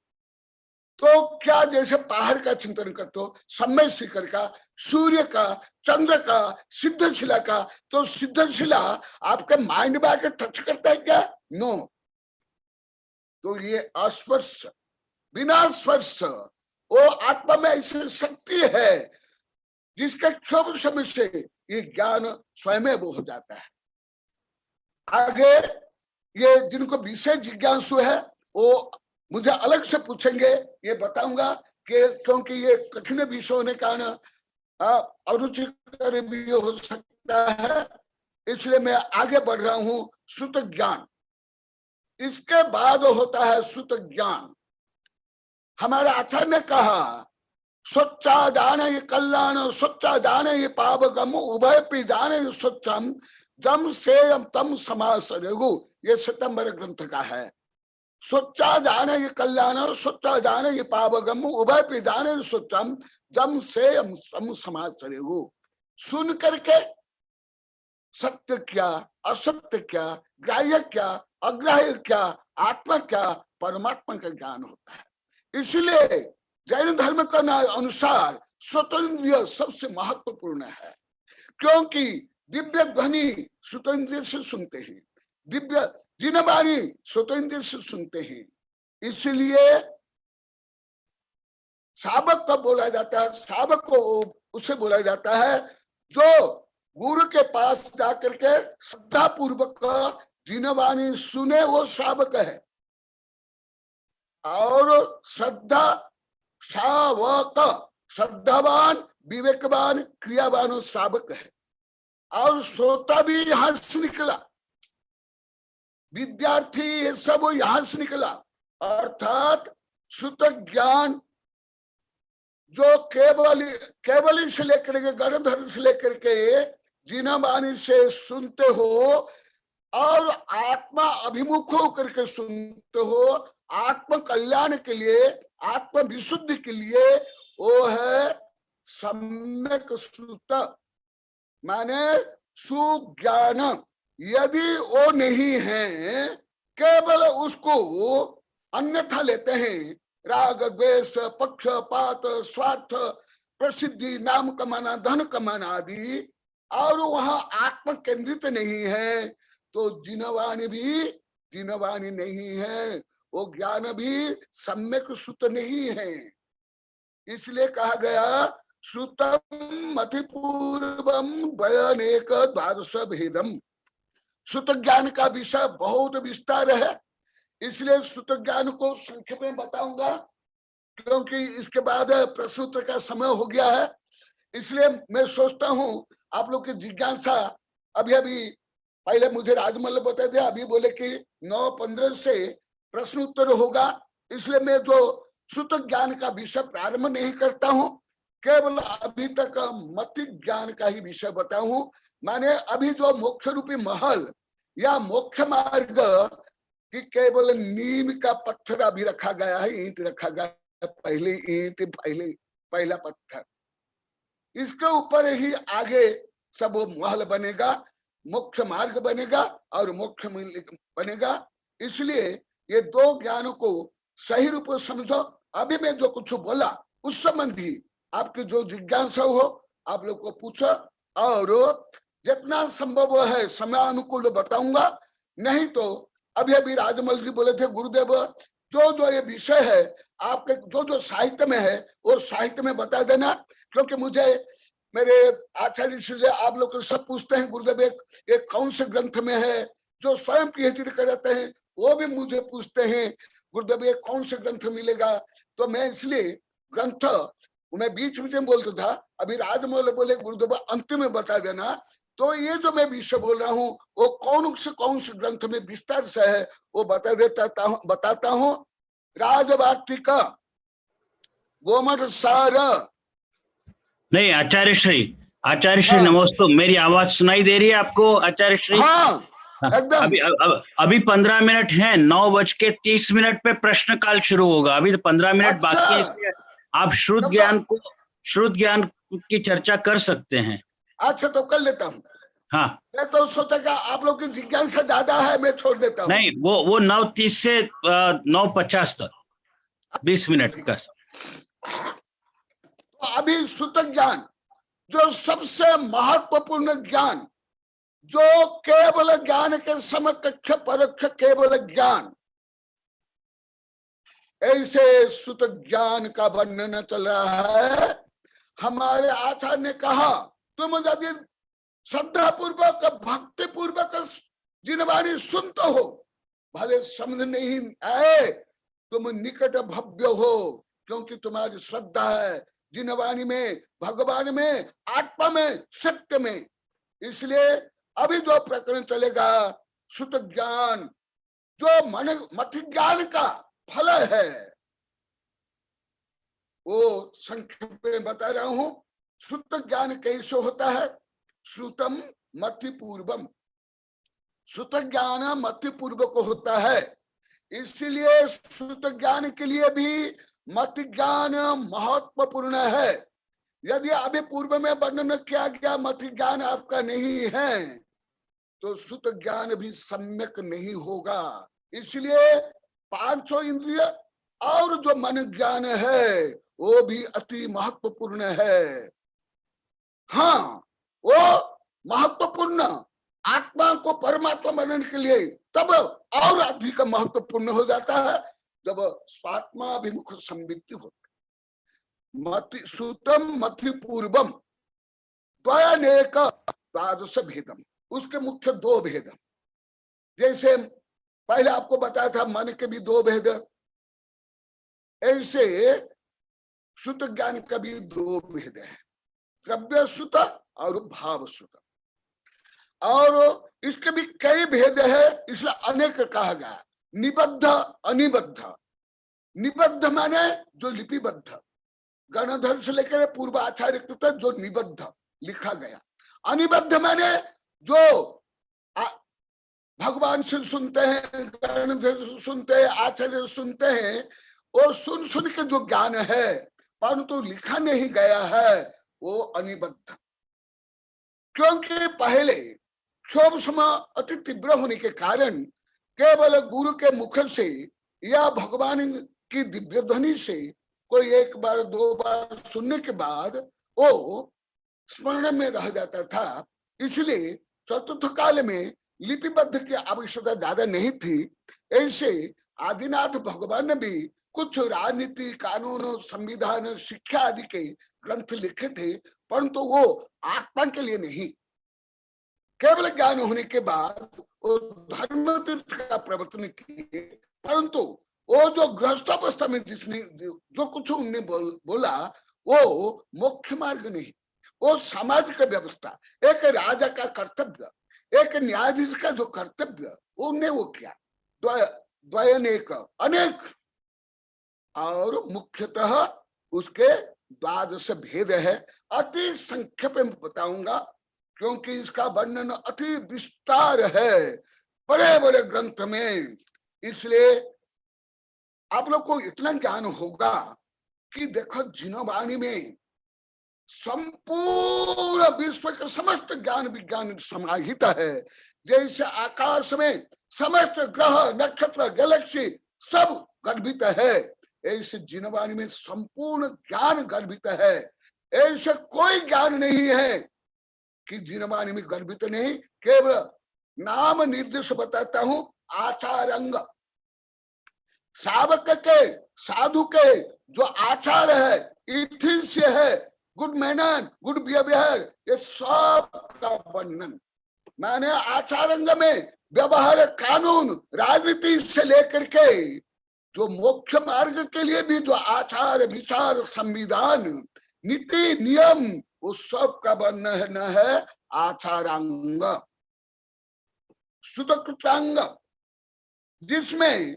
Speaker 4: तो क्या, जैसे पहाड़ का चिंतन करते हो, समय शिखर का, सूर्य का, चंद्र का, सिद्धशिला का, तो सिद्धशिला आपके माइंड में आके टच करता है क्या? नो। तो ये अस्पर्श, बिना स्पर्श, वो आत्मा में ऐसी शक्ति है जिसके क्षोभ समय से ये ज्ञान स्वयं वो हो जाता है। आगे ये जिनको विषय जिज्ञासु है वो मुझे अलग से पूछेंगे, ये बताऊंगा कि क्योंकि ये कठिन विषय होने का कारण अरुचिकर भी हो सकता है, इसलिए मैं आगे बढ़ रहा हूं। श्रुत ज्ञान, इसके बाद होता है श्रुत ज्ञान। हमारे आचार्य ने कहा स्वच्छादान ये कल्याण, स्वच्छादान ये पावगम, उभय पिदान स्वच्छम, जम सेयम तम समासरेगु। ये सितंबर ग्रंथ का है। स्वच्छादान ये कल्याण, स्वच्छादान ये पावगम, उभय पिदान स्वच्छम, जम सेयम तम समासरेगु। सुन करके सत्य क्या, असत्य क्या, ग्राह्य क्या, अग्राह्य क्या, आत्मा क्या, परमात्मा का ज्ञान होता है। इसलिए जैन धर्म का अनुसार स्वतंत्र सबसे महत्वपूर्ण है, क्योंकि दिव्य ध्वनि स्वतंत्र से सुनते हैं, दिव्य जिनवाणी स्वतंत्र से सुनते हैं। इसलिए सावक को बोला जाता है, सावक को उसे बोला जाता है जो गुरु के पास जाकर के श्रद्धा पूर्वक जिनवाणी सुने, वो सावक है। और श्रद्धा सावक, श्रद्धावान, विवेकवान, क्रियावान श्रावक है। और श्रोता भी यहां से निकला, विद्यार्थी ये सब यहां से निकला। अर्थात श्रुत ज्ञान जो केवली से लेकर के गणधर से लेकर के जिनवाणी से सुनते हो और आत्मा अभिमुख होकर के सुनते हो, आत्म कल्याण के लिए, आत्म विशुद्धि के लिए, वो है सम्यक श्रुत, माने सुज्ञान। यदि वो नहीं है, केवल उसको अन्यथा लेते हैं, राग द्वेष, पक्षपात, स्वार्थ, प्रसिद्धि, नाम कमाना, धन कमाना आदि, और वहां आत्म केंद्रित नहीं है तो जिनवाणी भी जिनवाणी नहीं है, वो ज्ञान भी सम्यक श्रुत नहीं है। इसलिए कहा गया श्रुतम मति पूर्वम द्वयनेक द्वादश भेदम। श्रुत ज्ञान का विषय बहुत विस्तार है, इसलिए श्रुत ज्ञान को संक्षेप में बताऊंगा, क्योंकि इसके बाद प्रश्नोत्तर का समय हो गया है। इसलिए मैं सोचता हूं आप लोग की जिज्ञासा, अभी अभी पहले मुझे राजमल बताए थे, अभी बोले कि 9:15 से प्रश्न उत्तर होगा, इसलिए मैं जो श्रुत ज्ञान का विषय प्रारंभ नहीं करता हूं, केवल अभी तक मति ज्ञान का ही विषय बताऊं। माने अभी जो मोक्ष रूपी महल या मोक्ष मार्ग की केवल नीम का पत्थर अभी रखा गया है, ईंट रखा गया है, पहले ईंट पहला पत्थर, इसके ऊपर ही आगे सब महल बनेगा, मोक्ष मार्ग बनेगा और मोक्ष बनेगा। इसलिए ये दो ज्ञानों को सही रूप में समझो। अभी मैं जो कुछ बोला उस संबंधी आपकी जो जिज्ञासा हो आप लोग को पूछो, और जितना संभव है समय अनुकूल बताऊंगा। नहीं तो अभी राजमल जी बोले थे गुरुदेव जो जो ये विषय है आपके जो जो साहित्य में है वो साहित्य में बता देना, क्योंकि मुझे मेरे आचार्य से आप लोग सब पूछते हैं गुरुदेव एक कौन से ग्रंथ में है, जो स्वयं पीएचडी कराते हैं वो भी मुझे पूछते हैं गुरुदेव ये कौन से ग्रंथ मिलेगा। तो मैं इसलिए ग्रंथ मैं बीच में बोलता था, अभी राजमौल बोले गुरुदेव अंतिम में बता देना। तो ये जो मैं विषय बोल रहा हूँ वो कौन से ग्रंथ में विस्तार से है वो बताता हूँ। राजवार्तिक, गोमठ सार।
Speaker 2: नहीं आचार्य श्री नमस्ते, मेरी आवाज सुनाई दे रही है आपको आचार्य श्री?
Speaker 4: हाँ एकदम।
Speaker 2: अभी 15 मिनट है, 9:30 पे प्रश्न काल शुरू होगा, अभी तो 15 मिनट
Speaker 4: अच्छा।
Speaker 2: बाकी है। आप श्रुत ज्ञान की चर्चा कर सकते हैं।
Speaker 4: अच्छा तो कर लेता हूँ।
Speaker 2: हाँ
Speaker 4: मैं तो सोचा कि आप लोग की जिज्ञासा ज्यादा है, मैं छोड़ देता हूँ।
Speaker 2: नहीं, वो 9:30 से 9:50 तक 20 मिनट का।
Speaker 4: तो अभी श्रुत ज्ञान जो सबसे महत्वपूर्ण ज्ञान, जो केवल ज्ञान के समकक्ष परोक्ष केवल ज्ञान, ऐसे श्रुत ज्ञान का वर्णन चल रहा है। हमारे आचार्य ने कहा तुम यदि श्रद्धा पूर्वक भक्ति पूर्वक जिनवाणी सुनते हो, भले समझ नहीं आए, तुम निकट भव्य हो, क्योंकि तुम्हारी श्रद्धा है जिनवाणी में, भगवान में, आत्मा में, सत्य में। इसलिए अभी जो प्रकरण चलेगा श्रुत ज्ञान जो मति ज्ञान का फल है वो संक्षेप में बता रहा हूं। श्रुत ज्ञान कैसे होता है? श्रुतम मति पूर्वम, श्रुत ज्ञान मति पूर्वक होता है। इसलिए श्रुत ज्ञान के लिए भी मति ज्ञान महत्वपूर्ण है। यदि अभी पूर्व में वर्णन किया गया मति ज्ञान आपका नहीं है तो श्रुत ज्ञान भी सम्यक नहीं होगा। इसलिए पांचों इंद्रिय और जो मन ज्ञान है वो भी अति महत्वपूर्ण है। हाँ वो महत्वपूर्ण आत्मा को परमात्मा बनने के लिए तब और अधिक महत्वपूर्ण हो जाता है जब स्वात्माभिमुख संवित्ति होती। मति श्रुतम मति पूर्वम द्वयनेक द्वादश भेदम, उसके मुख्य दो भेद। जैसे पहले आपको बताया था मन के भी दो भेद, ऐसे श्रुत ज्ञान का भी दो भेद है, द्रव्य श्रुत और भाव श्रुत। और इसके भी कई भेद है, इसलिए अनेक कहा गया। निबद्ध अनिबद्ध। निबद्ध माने जो लिपिबद्ध, गणधर से लेकर पूर्वाचार्य तक जो निबद्ध लिखा गया। अनिबद्ध माने जो भगवान से सुनते हैं, गणधर से सुनते हैं, आचार्य सुनते हैं, और सुन के जो ज्ञान है परंतु लिखा नहीं गया है वो अनिबद्ध। क्योंकि पहले क्षोभ समय अति तीव्र होने के कारण केवल गुरु के मुख से या भगवान की दिव्य ध्वनि से कोई एक बार दो बार सुनने के बाद वो स्मरण में रह जाता था, इसलिए चतुर्थ काल में लिपिबद्ध की आवश्यकता ज्यादा नहीं थी। ऐसे आदिनाथ भगवान ने भी कुछ राजनीति, कानून, संविधान, शिक्षा आदि के ग्रंथ लिखे थे, परंतु वो आत्मा के लिए नहीं। केवल ज्ञान होने के बाद वो धर्म तीर्थ का प्रवर्तन किए, परंतु वो जो गृहस्थावस्था में जिसने जो कुछ उनने बोला वो मुख्य मार्ग नहीं, वो सामाजिक व्यवस्था, एक राजा का कर्तव्य, एक न्यायाधीश का जो कर्तव्य उनने वो किया। द्वयनेक अनेक, और मुख्यतः उसके द्वादश भेद है। अति संक्षेप में बताऊंगा क्योंकि इसका वर्णन अति विस्तार है बड़े बड़े ग्रंथ में, इसलिए आप लोग को इतना ज्ञान होगा कि देखो जिनवाणी में संपूर्ण विश्व के समस्त ज्ञान विज्ञान समाहित है। जैसे आकाश में समस्त ग्रह, नक्षत्र, गैलेक्सी सब गर्भित है, ऐसे जिनवाणी में संपूर्ण ज्ञान गर्भित है। ऐसे कोई ज्ञान नहीं है कि जिनवाणी में गर्भित नहीं। केवल नाम निर्देश बताता हूं। आचार अंग, सावक के, साधु के जो आचार है, इथिक्स है, गुड मैनर, गुड बिहेवियर, ये सब का वर्णन। मैंने आचार अंग में व्यवहार, कानून, राजनीति से लेकर के जो मोक्ष मार्ग के लिए भी जो आचार विचार, संविधान, नीति, नियम, वो सब का वर्णन है आचारांग। सुतकृतांग जिसमें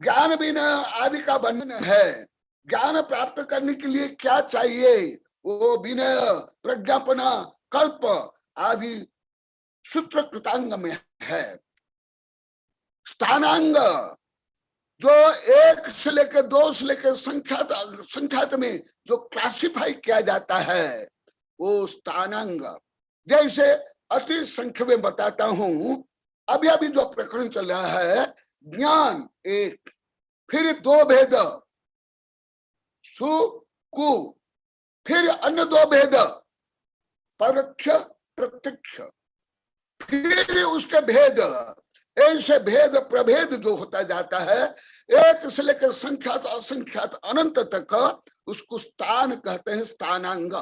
Speaker 4: ज्ञान बिना आदि का वर्णन है। ज्ञान प्राप्त करने के लिए क्या चाहिए, वो विनय, प्रज्ञापना, कल्प आदि सूत्र कृतांग में है। स्थानांग जो एक से लेकर दो से लेकर संख्यात में जो क्लासिफाई किया जाता है वो स्थानांग। जैसे अति संख्या में बताता हूं, अभी अभी जो प्रकरण चल रहा है, ज्ञान एक, फिर दो भेद सु कु, फिर अन्य दो भेद परोक्ष प्रत्यक्ष, फिर उसके भेद, ऐसे भेद प्रभेद जो होता जाता है, एक से लेकर संख्यात असंख्यात अनंत तक, उसको स्थान कहते हैं, स्थानांग।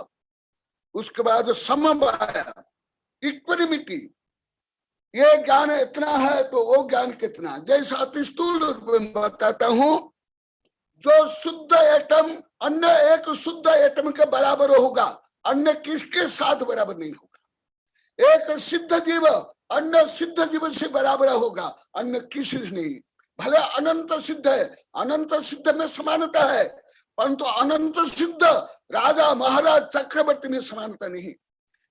Speaker 4: उसके बाद समवाय, इक्विनिमिटी, ये ज्ञान इतना है तो वो ज्ञान कितना। जैसा अति स्थूल रूप में बताता हूं, जो शुद्ध एटम अन्य एक शुद्ध एटम के बराबर होगा, अन्य किसके साथ बराबर नहीं होगा। एक सिद्ध जीव अन्य सिद्ध जीव से बराबर होगा, अन्य किसी से नहीं। भले अनंत सिद्ध है, अनंत सिद्ध में समानता है, परंतु अनंत सिद्ध राजा महाराज चक्रवर्ती में समानता नहीं।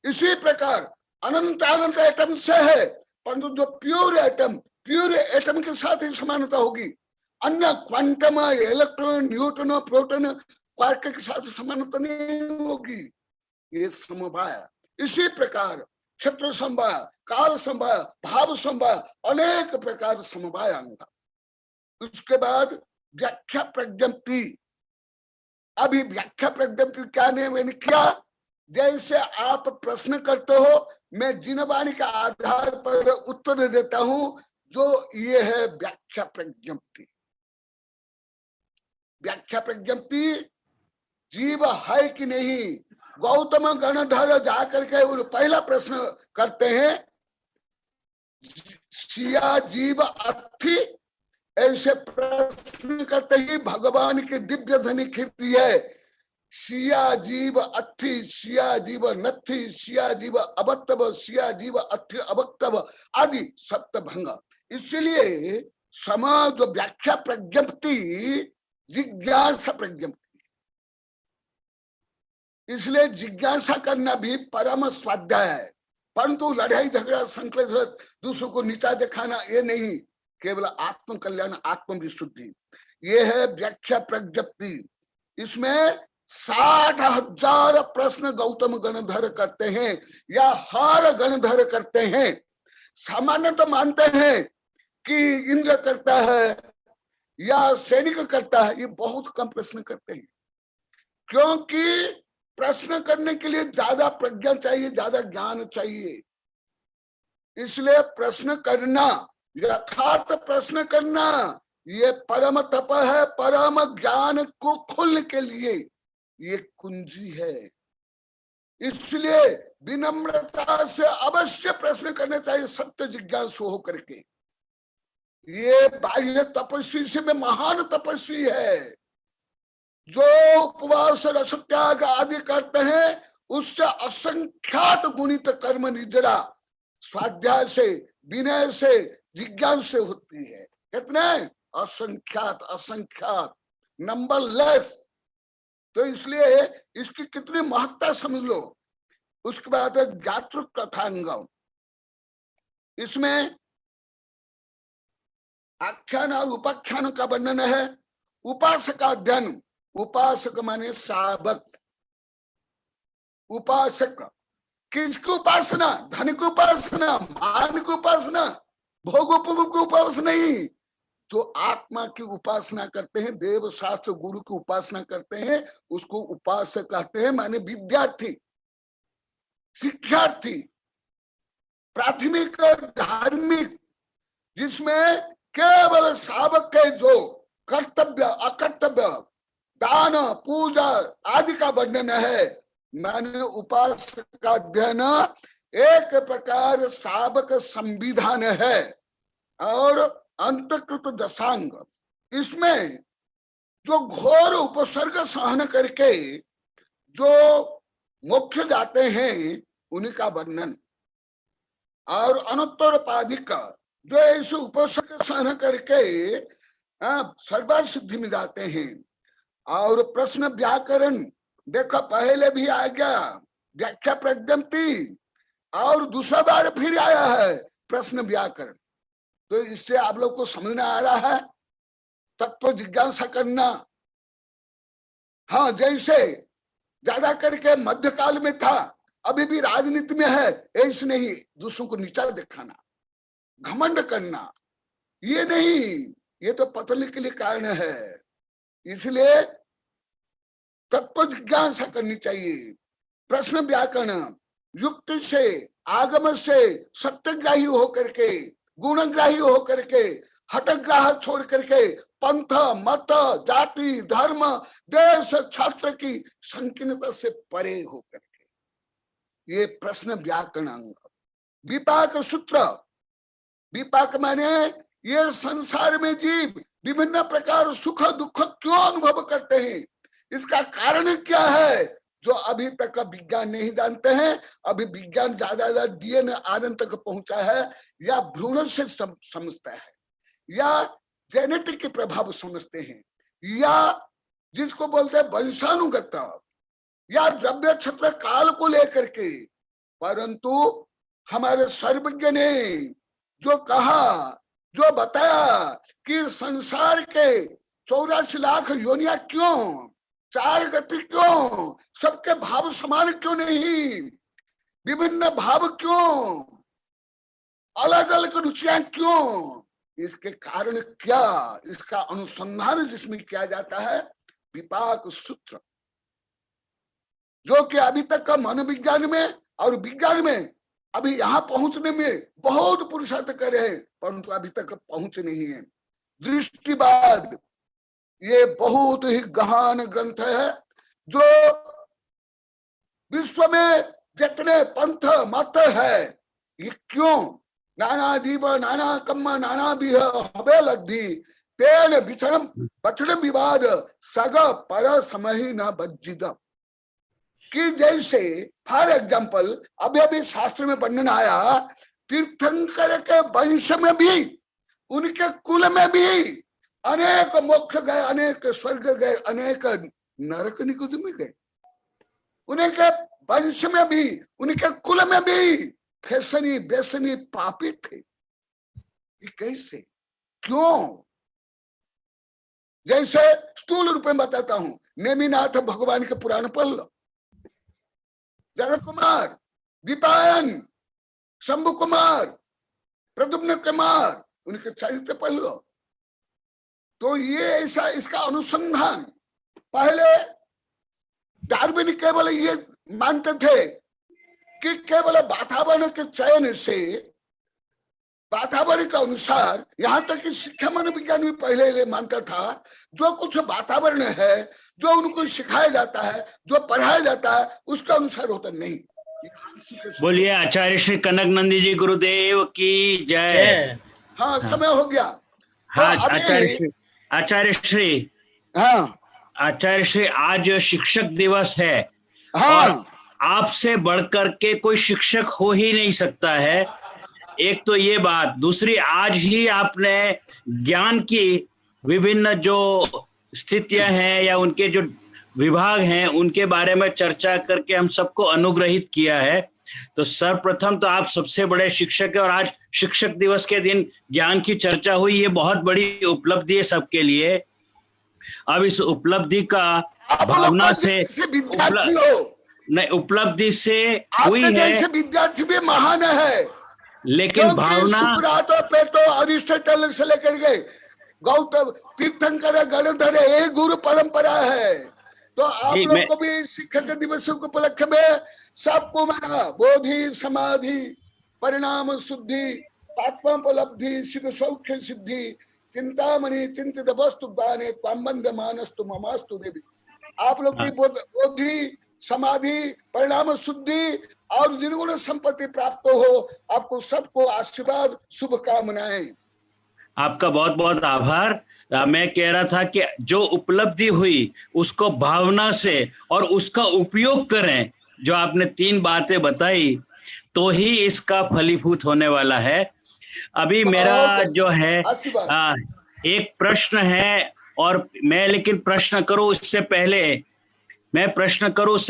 Speaker 4: इसी प्रकार अनंत अनंत एटम से है, परंतु जो प्योर एटम के साथ ही समानता होगी। अन्य quantum, electron, neutron, proton, quark के साथ समानता नहीं होगी। ये समवाय। इसी प्रकार क्षेत्र समवाय, काल समवाय, भाव समवाय, अनेक प्रकार समवाय अंग। उसके बाद व्याख्या प्रज्ञप्ति। अभी व्याख्या प्रज्ञप्ति क्या ने मैंने किया, जैसे आप प्रश्न करते हो, मैं जिनवाणी का आधार पर उत्तर देता हूं, जो ये है व्याख्या प्रज्ञप्ति। व्याख्या प्रज्ञप्ति जीव है कि नहीं। गौतम गणधर जाकर के पहला प्रश्न करते हैं, सिया जीव अथि, ऐसे प्रश्न करते ही भगवान की दिव्य ध्वनि खिलती है। सिया जीव अथि, सिया जीव नथि, सिया जीव अबत्तव, सिया जीव अथि अबक्तव आदि सप्तभंग। इसलिए समा जो व्याख्या प्रज्ञप्ति जिज्ञासा प्रज्ञप्ति, इसलिए जिज्ञासा करना भी परम स्वाध्याय है। परंतु लड़ाई झगड़ा संकलेश दूसरों को नीचा दिखाना ये नहीं, केवल आत्म कल्याण, आत्म विशुद्धि, ये है व्याख्या प्रज्ञप्ति। इसमें 60,000 प्रश्न गौतम गणधर करते हैं या हर गणधर करते हैं। सामान्यतः मानते हैं कि इंद्र करता है या सैनिक करता है, ये बहुत कम प्रश्न करते हैं, क्योंकि प्रश्न करने के लिए ज्यादा प्रज्ञा चाहिए, ज्यादा ज्ञान चाहिए। इसलिए प्रश्न करना, यथार्थ प्रश्न करना, ये परम तप है। परम ज्ञान को खोलने के लिए ये कुंजी है। इसलिए विनम्रता से अवश्य प्रश्न करने चाहिए, सत्य जिज्ञासु होकर के। ये बाह्य तपस्वी से में महान तपस्वी है, जो उपवास रस त्याग आदि करते हैं, उससे असंख्यात गुणित कर्म निजरा स्वाध्याय से, विनय से, जिज्ञासा से होती है। कितने? असंख्यात, असंख्यात, नंबरलेस। तो इसलिए इसकी कितनी महत्ता समझ लो। उसके बाद ज्ञातृ कथांगम, इसमें आख्यान और उपाख्यान का वर्णन है। उपासक का अध्ययन, उपासक माने श्रावक। उपासक किसकी उपासना? धन की उपासना, मान की उपासना, भोग उपभोग की उपासना नहीं। जो आत्मा की उपासना करते हैं, देव शास्त्र गुरु की उपासना करते हैं, उसको उपासक कहते हैं। माने विद्यार्थी, शिक्षार्थी, प्राथमिक धार्मिक, जिसमें केवल श्रावक के जो कर्तव्य अकर्तव्य, दान पूजा आदि का वर्णन है। माने उपासक का अध्ययन एक प्रकार श्रावक संविधान है। और अंतकृत दशांग, इसमें जो घोर उपसर्ग सहन करके जो मोक्ष जाते हैं, उन्हीं का वर्णन। और अनुत्तरोपाधिक, जो ऐसे उपसर्ग सहन करके सर्वसिद्धि में जाते हैं। और प्रश्न व्याकरण देखो, पहले भी आ गया व्याख्या प्रज्ञप्ति, और दूसरा बार फिर आया है प्रश्न व्याकरण। तो इससे आप लोग को समझ में आ रहा है तत्व जिज्ञासा करना। हाँ, जैसे ज्यादा करके मध्यकाल में था, अभी भी राजनीति में है, ऐसे नहीं दूसरों को नीचा दिखाना, घमंड करना, ये नहीं, ये तो पतन के लिए कारण है। इसलिए तत्व जिज्ञासा करनी चाहिए। प्रश्न व्याकरण युक्ति से, आगम से, सत्यग्राही होकर के, गुणग्राही होकर के, हटग्राह छोड़ करके, पंथ मत जाति धर्म देश छात्र की संकीर्णता से परे होकर के, ये प्रश्न व्याकरण अंग। विपाक सूत्र, विपाक माने ये संसार में जीव विभिन्न प्रकार सुख दुख क्यों अनुभव करते हैं, इसका कारण क्या है, जो अभी तक विज्ञान नहीं जानते हैं। अभी विज्ञान ज्यादा डीएनए आनंद तक पहुंचा है, या भ्रूण से समझता है, या जेनेटिक के प्रभाव समझते हैं, या जिसको बोलते हैं वंशानुगत, या द्रव्य छत्र काल को लेकर के। परंतु हमारे सर्वज्ञ ने जो कहा, जो बताया कि संसार के 84 लाख योनिया क्यों, 4 गति क्यों, सबके भाव समान क्यों नहीं, विभिन्न भाव क्यों, अलग अलग रुचियां क्यों, इसके कारण क्या, इसका अनुसंधान जिसमें किया जाता है विपाक सूत्र, जो कि अभी तक का मनोविज्ञान में और विज्ञान में अभी यहाँ पहुंचने में बहुत पुरुषार्थ कर रहे हैं, परंतु अभी तक पहुंच नहीं है। दृष्टिवाद ये बहुत ही गहन ग्रंथ है, जो विश्व में जितने पंथ मत है, ये क्यों नाना जीव नाना कम्म नाना भी हबे लब्धि तेन विचरण बचन विवाद सग पर समहि न बज्जिद। कि जैसे फॉर एग्जाम्पल अभी अभी शास्त्र में वर्णन आया, तीर्थंकर के वंश में भी, उनके कुल में भी अनेक मोक्ष गए, अनेक स्वर्ग गए, अनेक नरक निकुंज में गए। उनके वंश में भी, उनके कुल में भी फैसनी बेसनी पापी थे। ये कैसे, क्यों? जैसे स्थूल रूप में बताता हूं, नेमिनाथ भगवान के पुराण पढ़ लो, जनक कुमार, दीपायन, शंभु कुमार, प्रद्युम्न कुमार, उनके चरित्र पढ़ लो। तो ये ऐसा, इसका अनुसंधान पहले डार्विन केवल ये मानते थे कि केवल वातावरण के चयन से, वातावरण के अनुसार, यहाँ तक कि शिक्षा मनोविज्ञान भी पहले ये मानता था जो कुछ वातावरण है, जो उनको सिखाया जाता है, जो पढ़ाया जाता है, उसके अनुसार होता नहीं।
Speaker 2: बोलिए आचार्य श्री कनक नंदी जी गुरुदेव की जय।
Speaker 4: हाँ, समय हो गया।
Speaker 2: हाँ
Speaker 4: तो
Speaker 2: आचार्य श्री
Speaker 4: हाँ
Speaker 2: आचार्य श्री आज शिक्षक दिवस है।
Speaker 4: हाँ,
Speaker 2: और आपसे बढ़कर के कोई शिक्षक हो ही नहीं सकता है। एक तो ये बात, दूसरी आज ही आपने ज्ञान की विभिन्न जो स्थितियां हैं या उनके जो विभाग हैं उनके बारे में चर्चा करके हम सबको अनुग्रहित किया है। तो सर्वप्रथम तो आप सबसे बड़े शिक्षक है और आज शिक्षक दिवस के दिन ज्ञान की चर्चा हुई, ये बहुत बड़ी उपलब्धि है सबके लिए। अब इस उपलब्धि का भावना से
Speaker 4: विद्यार्थी हो
Speaker 2: नहीं, उपलब्धि से हुई है,
Speaker 4: जैसे विद्यार्थी भी महान है,
Speaker 2: लेकिन भावना
Speaker 4: सुकरात और प्लेटो अरिस्टोटल से लेकर गए गौतम तीर्थंकर गणधर एक गुरु परंपरा है। तो आप लोग को भी शिक्षक दिवस के उपलक्ष्य में सबको मेरा बोधि समाधि परिणाम शुद्धि आत्मोपलब्धि शिव सौख्य सिद्धि चिंतामणि चिंतित वस्तु दाने त्वंबंध मानस्तु ममास्तु देवी। आप लोग की बोधि समाधि परिणाम शुद्धि और निर्गुण संपत्ति प्राप्त हो, आपको सबको आशीर्वाद शुभकामनाएं।
Speaker 2: आपका बहुत बहुत आभार। मैं कह रहा था कि जो उपलब्धि हुई उसको भावना से और उसका उपयोग करें। जो आपने 3 बातें बताई तो ही इसका फलीभूत होने वाला है। अभी मेरा जो है एक प्रश्न है, और मैं लेकिन प्रश्न करूं उससे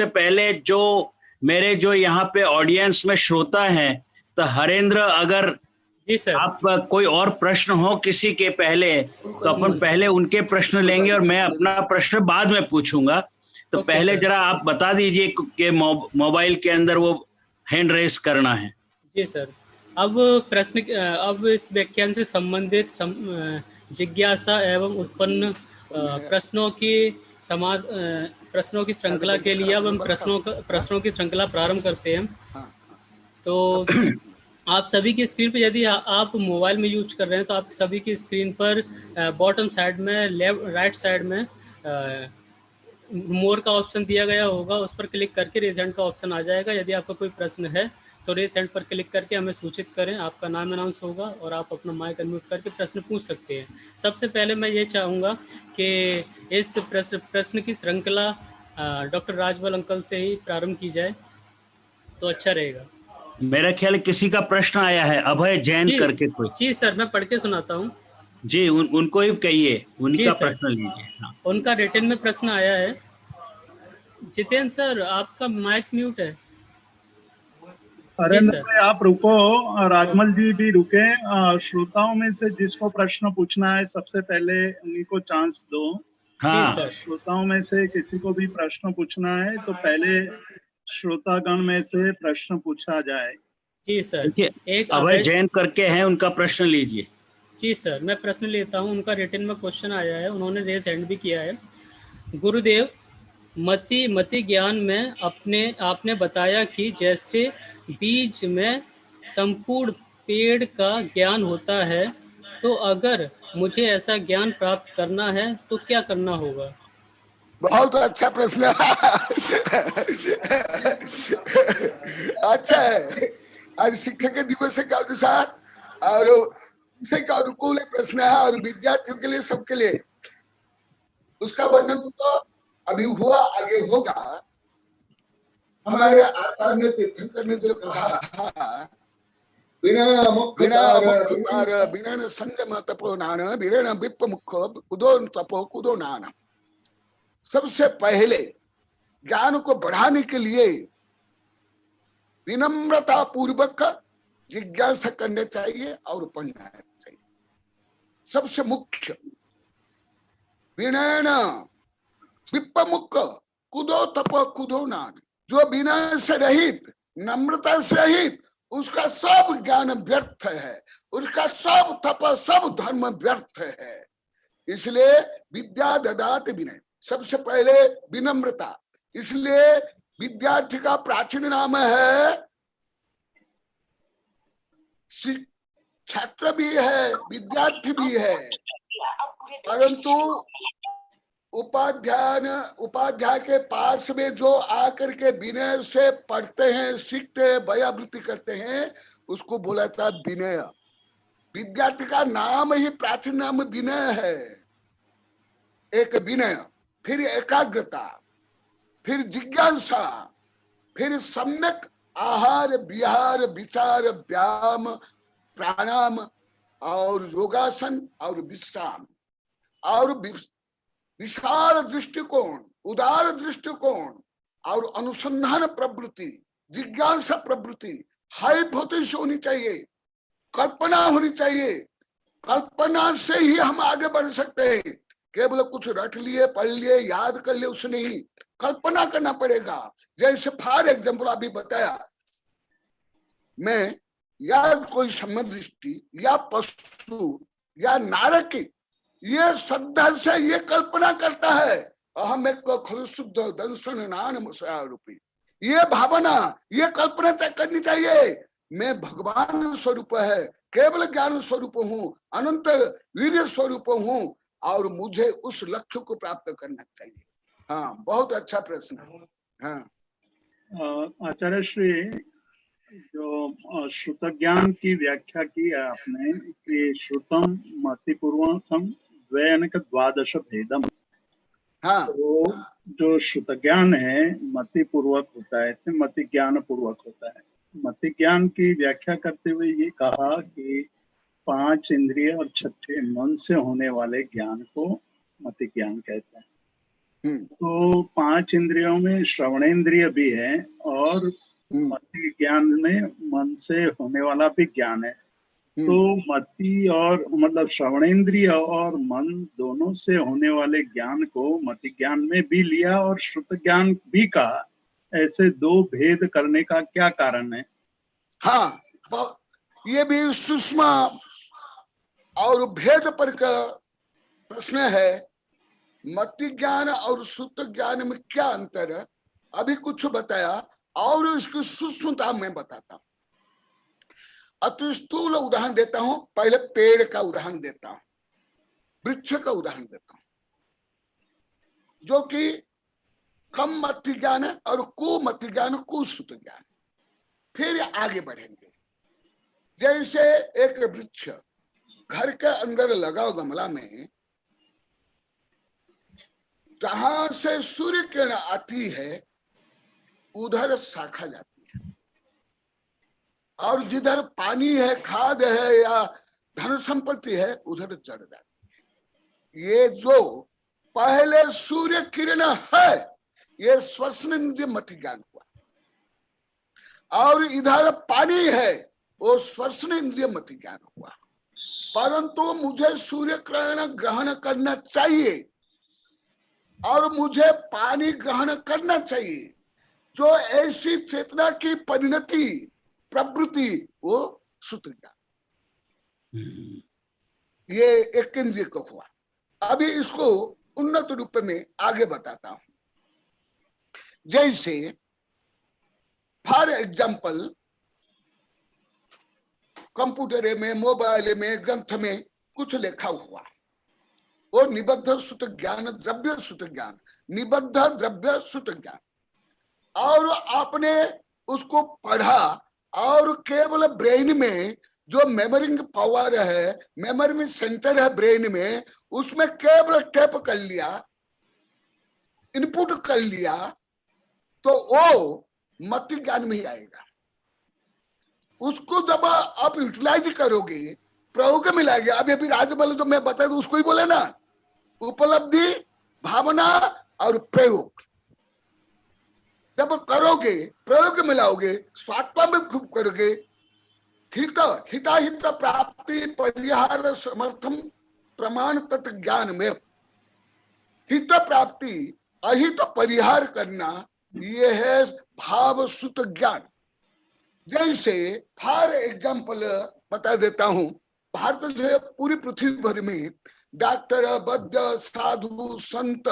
Speaker 2: पहले जो मेरे जो यहाँ पे ऑडियंस में श्रोता हैं, तो हरेंद्र अगर
Speaker 5: जी सर
Speaker 2: आप कोई और प्रश्न हो किसी के पहले तो अपन पहले उनके प्रश्न लेंगे और मैं अपना प्रश्न बाद में पूछूंगा। तो पहले जरा आप बता दीजिए कि मोबाइल के अंदर वो हैंड रेस करना है।
Speaker 5: जी सर, अब इस व्याख्यान से संबंधित जिज्ञासा एवं उत्पन्न प्रश्नों की श्रृंखला के लिए अब हम प्रश्नों की श्रृंखला प्रारंभ करते हैं। तो आप सभी की स्क्रीन पर, यदि आप मोबाइल में यूज कर रहे हैं तो आप सभी की स्क्रीन पर बॉटम साइड में राइट साइड में मोर का ऑप्शन दिया गया होगा, उस पर क्लिक करके रेज हैंड का ऑप्शन आ जाएगा। यदि आपका कोई प्रश्न है तो रेज हैंड पर क्लिक करके हमें सूचित करें, आपका नाम अनाउंस होगा और आप अपना माइक अनम्यूट करके प्रश्न पूछ सकते हैं। सबसे पहले मैं ये चाहूँगा कि इस प्रश्न की श्रृंखला डॉक्टर राजबल अंकल से ही प्रारंभ की जाए तो अच्छा रहेगा।
Speaker 2: मेरा ख्याल किसी का प्रश्न आया है, अभय जैन करके कोई।
Speaker 5: जी सर, मैं पढ़ के सुनाता हूँ।
Speaker 2: जी उनको ही कहिए, उनका प्रश्न लीजिए। हाँ।
Speaker 5: उनका रिटन में प्रश्न आया है। जितेंद्र सर, आपका माइक म्यूट है।
Speaker 1: हरेंद्र भाई आप रुको, राजमल जी भी रुके। श्रोताओं में से जिसको प्रश्न पूछना है सबसे पहले उन्हीं को चांस दो।
Speaker 2: हाँ।
Speaker 1: श्रोताओं में से किसी को भी प्रश्न पूछना है तो पहले श्रोतागण में से प्रश्न पूछा जाए।
Speaker 5: जी सर,
Speaker 2: एक अभय जैन करके हैं, उनका प्रश्न लीजिए।
Speaker 5: जी सर, मैं प्रश्न लेता हूं। उनका रिटन में क्वेश्चन आया है, उन्होंने रेज हैंड भी किया है। गुरुदेव, मति ज्ञान में आपने बताया कि जैसे बीज में संपूर्ण पेड़ का ज्ञान होता है, तो अगर मुझे ऐसा ज्ञान प्राप्त करना है तो क्या करना होगा?
Speaker 4: बहुत अच्छा प्रश्न अच्छा है। आज शिक्षक दिवस के अनुसार और का अनुकूल प्रश्न है और विद्यार्थियों के लिए, सबके लिए उसका वर्णन तो अभी हुआ, आगे होगा। हमारे आचार्य ने तीर्थंकर ने जो कहा, बिना संयम तपो नान बिना विप्प मुख कुदो तपो कुदो नान। सबसे पहले ज्ञान को बढ़ाने के लिए विनम्रता पूर्वक जिज्ञासा करना चाहिए और पढ़ना चाहिए। सबसे मुख्य विनयन विप्पमुख कुदो तपो कुदो नान। जो विनय से रहित, नम्रता से रहित, उसका सब ज्ञान व्यर्थ है, उसका सब तप सब धर्म व्यर्थ है। इसलिए विद्या ददात विनय। सबसे पहले विनम्रता, इसलिए विद्यार्थी का प्राचीन नाम है, छात्र भी है, विद्यार्थी भी है, परंतु उपाध्याय के पास में जो आकर के विनय से पढ़ते हैं, सीखते हैं, व्यावृत्ति करते हैं, उसको बोला था विनय। विद्यार्थी का नाम ही प्राचीन नाम विनय है। एक विनय, फिर एकाग्रता, फिर जिज्ञासा, फिर सम्यक आहार विहार विचार व्यायाम प्राणायाम और योगासन और विश्राम और विशाल दृष्टिकोण, उदार दृष्टिकोण और अनुसंधान प्रवृत्ति, जिज्ञासा प्रवृत्ति, हाइपोथेसिस होनी चाहिए, कल्पना होनी चाहिए। कल्पना से ही हम आगे बढ़ सकते हैं। केवल कुछ रट लिए, पढ़ लिए, याद कर लिए, उससे नहीं, कल्पना करना पड़ेगा। जैसे फॉर एग्जाम्पल अभी बताया, मैं या कोई समदृष्टि या पशु या नारकी, ये श्रद्धा से ये कल्पना करता है, अहम एक खलुशुद्ध दंशन नान रूपी, ये भावना, ये कल्पना तय करनी चाहिए। मैं भगवान स्वरूप है, केवल ज्ञान स्वरूप हूँ, अनंत वीर्य स्वरूप हूँ, और मुझे उस लक्ष्य को प्राप्त करना चाहिए। हाँ, बहुत अच्छा प्रश्न। हाँ
Speaker 1: आचार्य श्री, जो श्रुत ज्ञान की व्याख्या की है आपने कि श्रुतम मतिपूर्वकम द्वैनिक द्वादश भेदम,
Speaker 4: हाँ,
Speaker 1: तो जो श्रुत ज्ञान है मति पूर्वक होता है, तो मति ज्ञान पूर्वक होता है। मति ज्ञान की व्याख्या करते हुए ये कहा कि 5 इंद्रिय और 6ठे मन से होने वाले ज्ञान को मति ज्ञान कहते हैं। तो 5 इंद्रियों में श्रवणेन्द्रिय भी है और मति ज्ञान में मन से होने वाला भी ज्ञान है। तो मति और मतलब श्रवणेन्द्रिय और मन दोनों से होने वाले ज्ञान को मति ज्ञान में भी लिया और श्रुत ज्ञान भी कहा। ऐसे 2 भेद करने का क्या कारण है?
Speaker 4: हाँ, ये भी सूक्ष्म और भेद पर का प्रश्न है। मति ज्ञान और श्रुत ज्ञान में क्या अंतर है, अभी कुछ बताया, और इसकी सूक्ष्मता मैं बताता हूं। अति स्थूल उदाहरण देता हूं, पहले पेड़ का उदाहरण देता हूं, वृक्ष का उदाहरण देता हूं, जो कि कम मति ज्ञान है और कुमति ज्ञान, कुश्रुत ज्ञान। फिर आगे बढ़ेंगे। जैसे एक वृक्ष घर के अंदर लगाओ गमला में, जहां से सूर्य किरण आती है उधर शाखा जाती है, और जिधर पानी है, खाद है या धन संपत्ति है, उधर जड़ जाती है। ये जो पहले सूर्य किरण है, ये स्पर्शेंद्रिय मति ज्ञान हुआ, और इधर पानी है, वो स्पर्शेंद्रिय मति ज्ञान हुआ। परंतु मुझे सूर्य किरण ग्रहण करना चाहिए और मुझे पानी ग्रहण करना चाहिए, जो ऐसी चेतना की परिणति प्रवृत्ति, वो श्रुत ज्ञान। ये एक इंद्रिय को हुआ। अभी इसको उन्नत रूप में आगे बताता हूं। जैसे फॉर एग्जाम्पल, कंप्यूटर में, मोबाइल में, ग्रंथ में कुछ लिखा हुआ, वो निबद्ध श्रुत ज्ञान, द्रव्य श्रुत ज्ञान, निबद्ध द्रव्य श्रुत ज्ञान, और आपने उसको पढ़ा और केवल ब्रेन में जो मेमोरिंग पावर है, मेमोरी सेंटर है ब्रेन में, उसमें केवल टैप कर लिया, इनपुट कर लिया, तो वो मति ज्ञान में ही आएगा। उसको जब आप यूटिलाइज करोगे, प्रयोग में लाएंगे। अभी राजबल जो मैं बता दूं उसको ही बोले ना, उपलब्धि, भावना और प्रयोग। जब करोगे, प्रयोग में लाओगे, स्वात्मा में खूब करोगे, हिताहित प्राप्ति परिहार समर्थम प्रमाण तत्व ज्ञान में, हित प्राप्ति अहित परिहार करना, ये है भाव श्रुत ज्ञान। जैसे फॉर एग्जाम्पल बता देता हूं, भारत से पूरी पृथ्वी भर में डॉक्टर, वैद्य, साधु, संत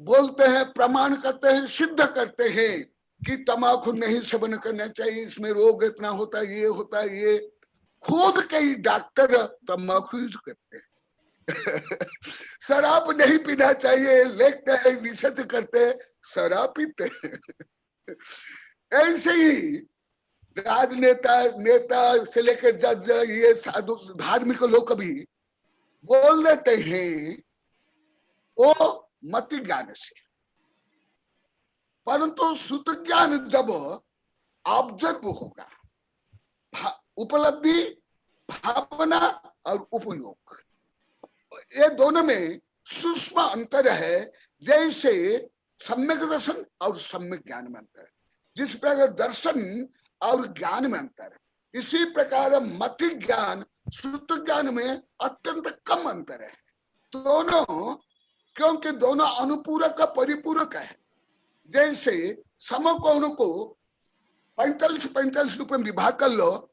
Speaker 4: बोलते हैं, प्रमाण करते हैं, सिद्ध करते हैं कि तंबाकू नहीं सेवन करना चाहिए, इसमें रोग इतना होता है, ये होता है, ये खुद कई डॉक्टर तंबाकू यूज करते हैं। शराब नहीं पीना चाहिए, लिखते हैं, रिसर्च करते हैं, शराब पीते हैं। ऐसे ही राजनेता, नेता से लेकर जज, ये साधु धार्मिक लोग कभी बोल देते हैं वो मति ज्ञान से, परंतु सुत ज्ञान जब ऑब्जर्व होगा, उपलब्धि, भावना और उपयोग, ये दोनों में सूक्ष्म अंतर है। जैसे सम्यक दर्शन और सम्यक ज्ञान में अंतर है, जिस प्रकार दर्शन और ज्ञान में अंतर है, इसी प्रकार मति ज्ञान श्रुत ज्ञान में अत्यंत कम अंतर है। दोनों, क्योंकि दोनों अनुपूरक का परिपूरक है। जैसे समकोण को 45-45 रूप में विभाग कर लो,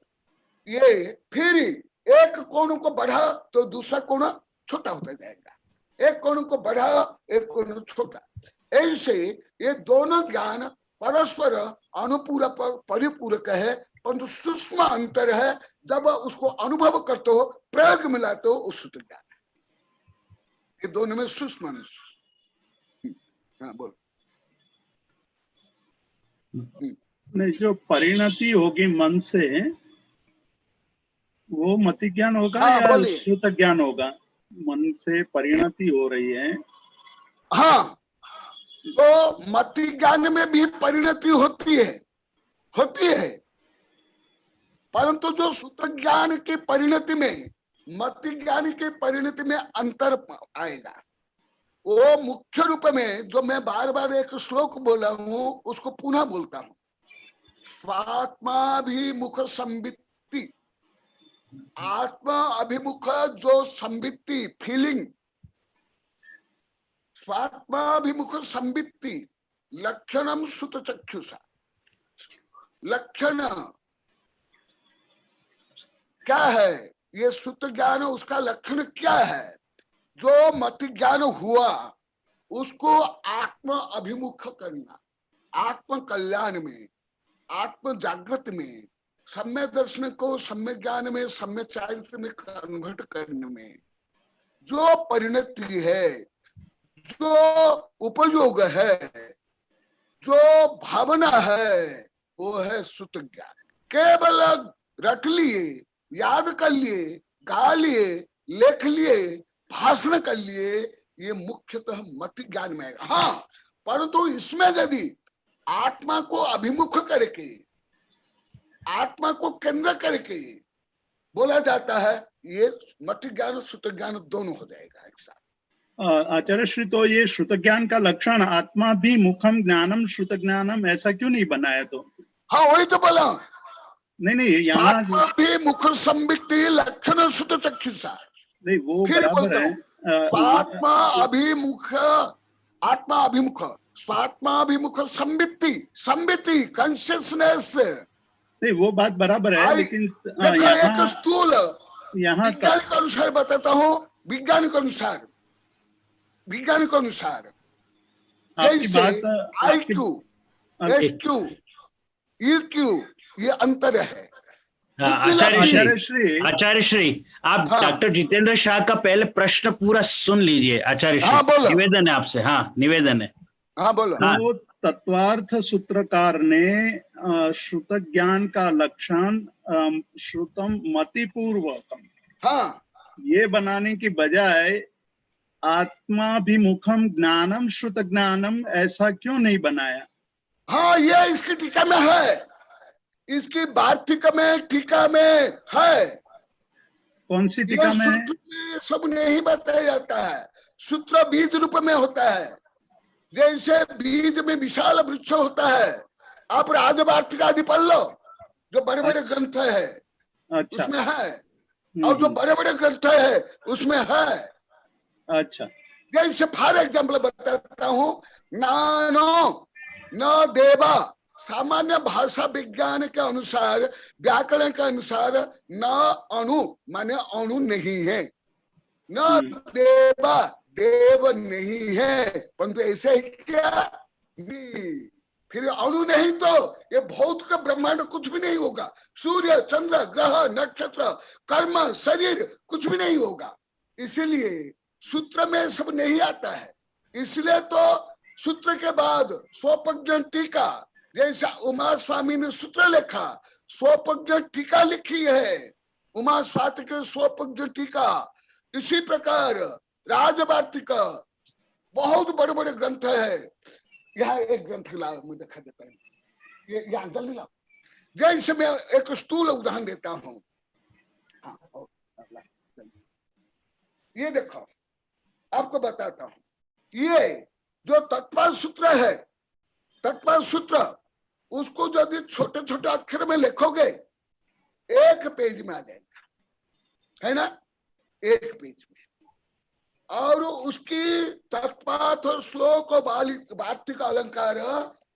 Speaker 4: ये फिर एक कोण को बढ़ा तो दूसरा कोण छोटा होता जाएगा, एक कोण को बढ़ा एक कोण छोटा। ऐसे ये दोनों ज्ञान परस्पर अनुपूरक परिपूरक है, परंतु सूक्ष्म अंतर है। जब उसको अनुभव करते हो, प्रयोग मिलाते हो, उस शुद्ध ज्ञान है। ये दोनों में सूक्ष्म अंतर। हाँ बोलो।
Speaker 1: नहीं, जो परिणति होगी मन से, वो मति ज्ञान होगा या श्रुत ज्ञान होगा? मन से परिणति हो रही है।
Speaker 4: हाँ, तो मति ज्ञान में भी परिणति होती है, परंतु जो श्रुत ज्ञान की परिणति में, मति ज्ञान की परिणति में अंतर आएगा। वो मुख्य रूप में, जो मैं बार बार एक श्लोक बोला हूं, उसको पुनः बोलता हूं, स्वात्माभिमुख संवित्ति, आत्मा अभिमुख जो संवित्ति, फीलिंग, स्वात्माभिमुख संवित्ति लक्षणम सुत चक्षुषा। लक्षण क्या है? ये सुत ज्ञान, उसका लक्षण क्या है? जो मति ज्ञान हुआ उसको आत्म अभिमुख करना, आत्म कल्याण में, आत्म जागृत में, सम्य दर्शन को सम्य ज्ञान में, सम्य चारित्र में कन्वर्ट करने में जो परिणति है, जो उपयोग है, जो भावना है, वो है सुत ज्ञान। केवल रट लिए, याद कर लिए, गा लिए, लिख लिए, भाषण कर लिए, ये मुख्यतः मति ज्ञान में आएगा। हाँ, परंतु इसमें यदि आत्मा को अभिमुख करके, आत्मा को केंद्र करके बोला जाता है, ये मति ज्ञान सुत ज्ञान दोनों हो जाएगा एक साथ।
Speaker 1: आचार्य श्री, तो ये श्रुत ज्ञान का लक्षण आत्मा भी मुखम ज्ञानम श्रुत ज्ञानम, ऐसा क्यों नहीं बनाया? तो
Speaker 4: हाँ, वही तो बोला।
Speaker 1: नहीं, यहाँ
Speaker 4: भी मुख संवित्ति लक्षण सुत चक्षुषा,
Speaker 1: नहीं, वो
Speaker 4: फिर
Speaker 1: बराबर है।
Speaker 4: आत्मा अभिमुख, आत्मा अभिमुख, स्वात्माभिमुख संवित्ति, संवित्ति कॉन्शियसनेस,
Speaker 1: नहीं, वो बात बराबर है, लेकिन
Speaker 4: देखो एक स्थूल,
Speaker 1: यहाँ
Speaker 4: विज्ञान के अनुसार बताता हूँ, विज्ञान के अनुसार, विज्ञान के अनुसार, जैसे IQ, SQ, EQ, ये अंतर है।
Speaker 2: आचार्य श्री, आप डॉक्टर जितेंद्र शाह का पहले प्रश्न पूरा सुन लीजिए। आचार्य श्री, निवेदन है आपसे। हाँ, निवेदन है।
Speaker 4: हाँ बोलो।
Speaker 1: तो तत्वार्थ सूत्रकार ने श्रुत ज्ञान का लक्षण श्रुतम मति पूर्वकम,
Speaker 4: हाँ,
Speaker 1: ये बनाने की बजाय आत्माभिमुखम ज्ञानम श्रुत ज्ञानम, ऐसा क्यों नहीं बनाया?
Speaker 4: हाँ, ये इसकी टीका में है, इसकी वार्तिक में, टीका में है।
Speaker 1: कौन सी टीका में है?
Speaker 4: सब नहीं बताया जाता है। सूत्र बीज रूप में होता है, जैसे बीज में विशाल वृक्ष होता है। आप राजवार्तिक आदि पढ़ लो, जो बड़े बड़े ग्रंथ है,
Speaker 1: अच्छा,
Speaker 4: उसमें है, और जो बड़े बड़े ग्रंथ है उसमें है।
Speaker 1: अच्छा,
Speaker 4: जैसे फॉर एग्जाम्पल बताता हूँ, नानो न देवा, सामान्य भाषा विज्ञान के अनुसार, व्याकरण के अनुसार, न अणु माने अणु नहीं है, न देवा देव नहीं है, परंतु ऐसे ही क्या नहीं। फिर अणु नहीं तो ये भौतिक का ब्रह्मांड कुछ भी नहीं होगा। सूर्य, चंद्र, ग्रह, नक्षत्र, कर्म, शरीर कुछ भी नहीं होगा। इसीलिए सूत्र में सब नहीं आता है। इसलिए तो सूत्र के बाद स्वप्रज्ञ टीका, जैसा उमा स्वामी ने सूत्र लिखा, स्वप्रज्ञ टीका लिखी है उमा स्वाति के स्वप्रज्ञ टीका। इसी प्रकार राजवार्तिका, बहुत बड़े बड़े ग्रंथ है। यहाँ एक ग्रंथ लाओ, मैं दिखा देता हूँ, ये यहाँ जल्दी लाओ। जैसे मैं एक स्थूल उदाहरण देता हूँ। हाँ, ये देखो, आपको बताता हूँ। ये जो तत्पर सूत्र है, तत्पर सूत्र, उसको यदि छोटे छोटे अक्षर में लिखोगे एक पेज में आ जाएगा, है ना, एक पेज में। और उसकी तत्पात और श्लोक और वार्तिक अलंकार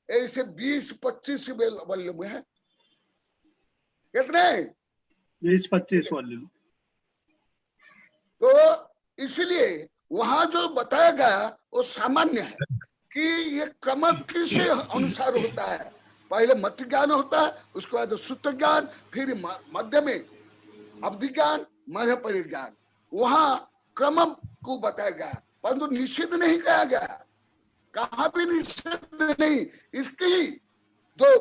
Speaker 4: ऐसे 20-25 वॉल्यूम है। कितने?
Speaker 1: 20-25 वॉल्यूम।
Speaker 4: तो इसलिए वहां जो बताया गया वो सामान्य है कि ये क्रम किसे अनुसार होता है। पहले मत ज्ञान होता है, उसके बाद सूत्र ज्ञान, फिर मध्य में अवधि ज्ञान, मध्य परिज्ञान। वहां क्रम को बताया गया, परंतु निषेध नहीं कहा गया, कहाँ भी निषेध नहीं। इसकी जो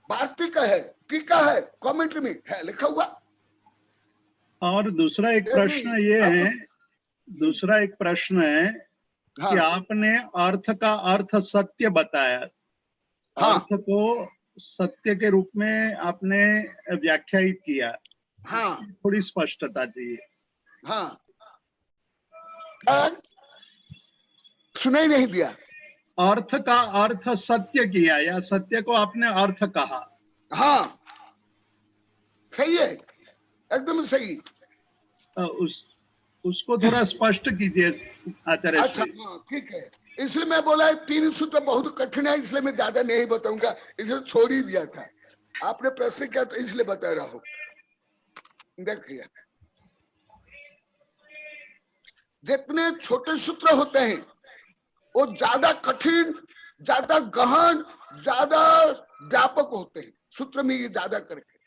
Speaker 4: वार्तिक है, टीका है, कमेंट्री में है लिखा हुआ।
Speaker 1: और दूसरा एक प्रश्न ये है, दूसरा एक प्रश्न है कि आपने अर्थ का अर्थ सत्य बताया।
Speaker 4: हाँ,
Speaker 1: अर्थ को सत्य के रूप में आपने व्याख्यायित किया।
Speaker 4: हाँ,
Speaker 1: थोड़ी स्पष्टता चाहिए।
Speaker 4: हाँ, सुनाई नहीं दिया।
Speaker 1: अर्थ का अर्थ सत्य किया या सत्य को आपने अर्थ कहा?
Speaker 4: हाँ, सही है, एकदम सही।
Speaker 1: उसको थोड़ा स्पष्ट कीजिए आचार्य।
Speaker 4: अच्छा, हाँ, ठीक है। इसलिए मैं बोला 3 सूत्र बहुत कठिन है, इसलिए मैं ज्यादा नहीं बताऊंगा, इसलिए छोड़ ही दिया था। आपने प्रश्न किया तो इसलिए बता रहा हूं। देखिए, जितने छोटे सूत्र होते हैं वो ज्यादा कठिन, ज्यादा गहन, ज्यादा व्यापक होते हैं। सूत्र में ये ज्यादा करके,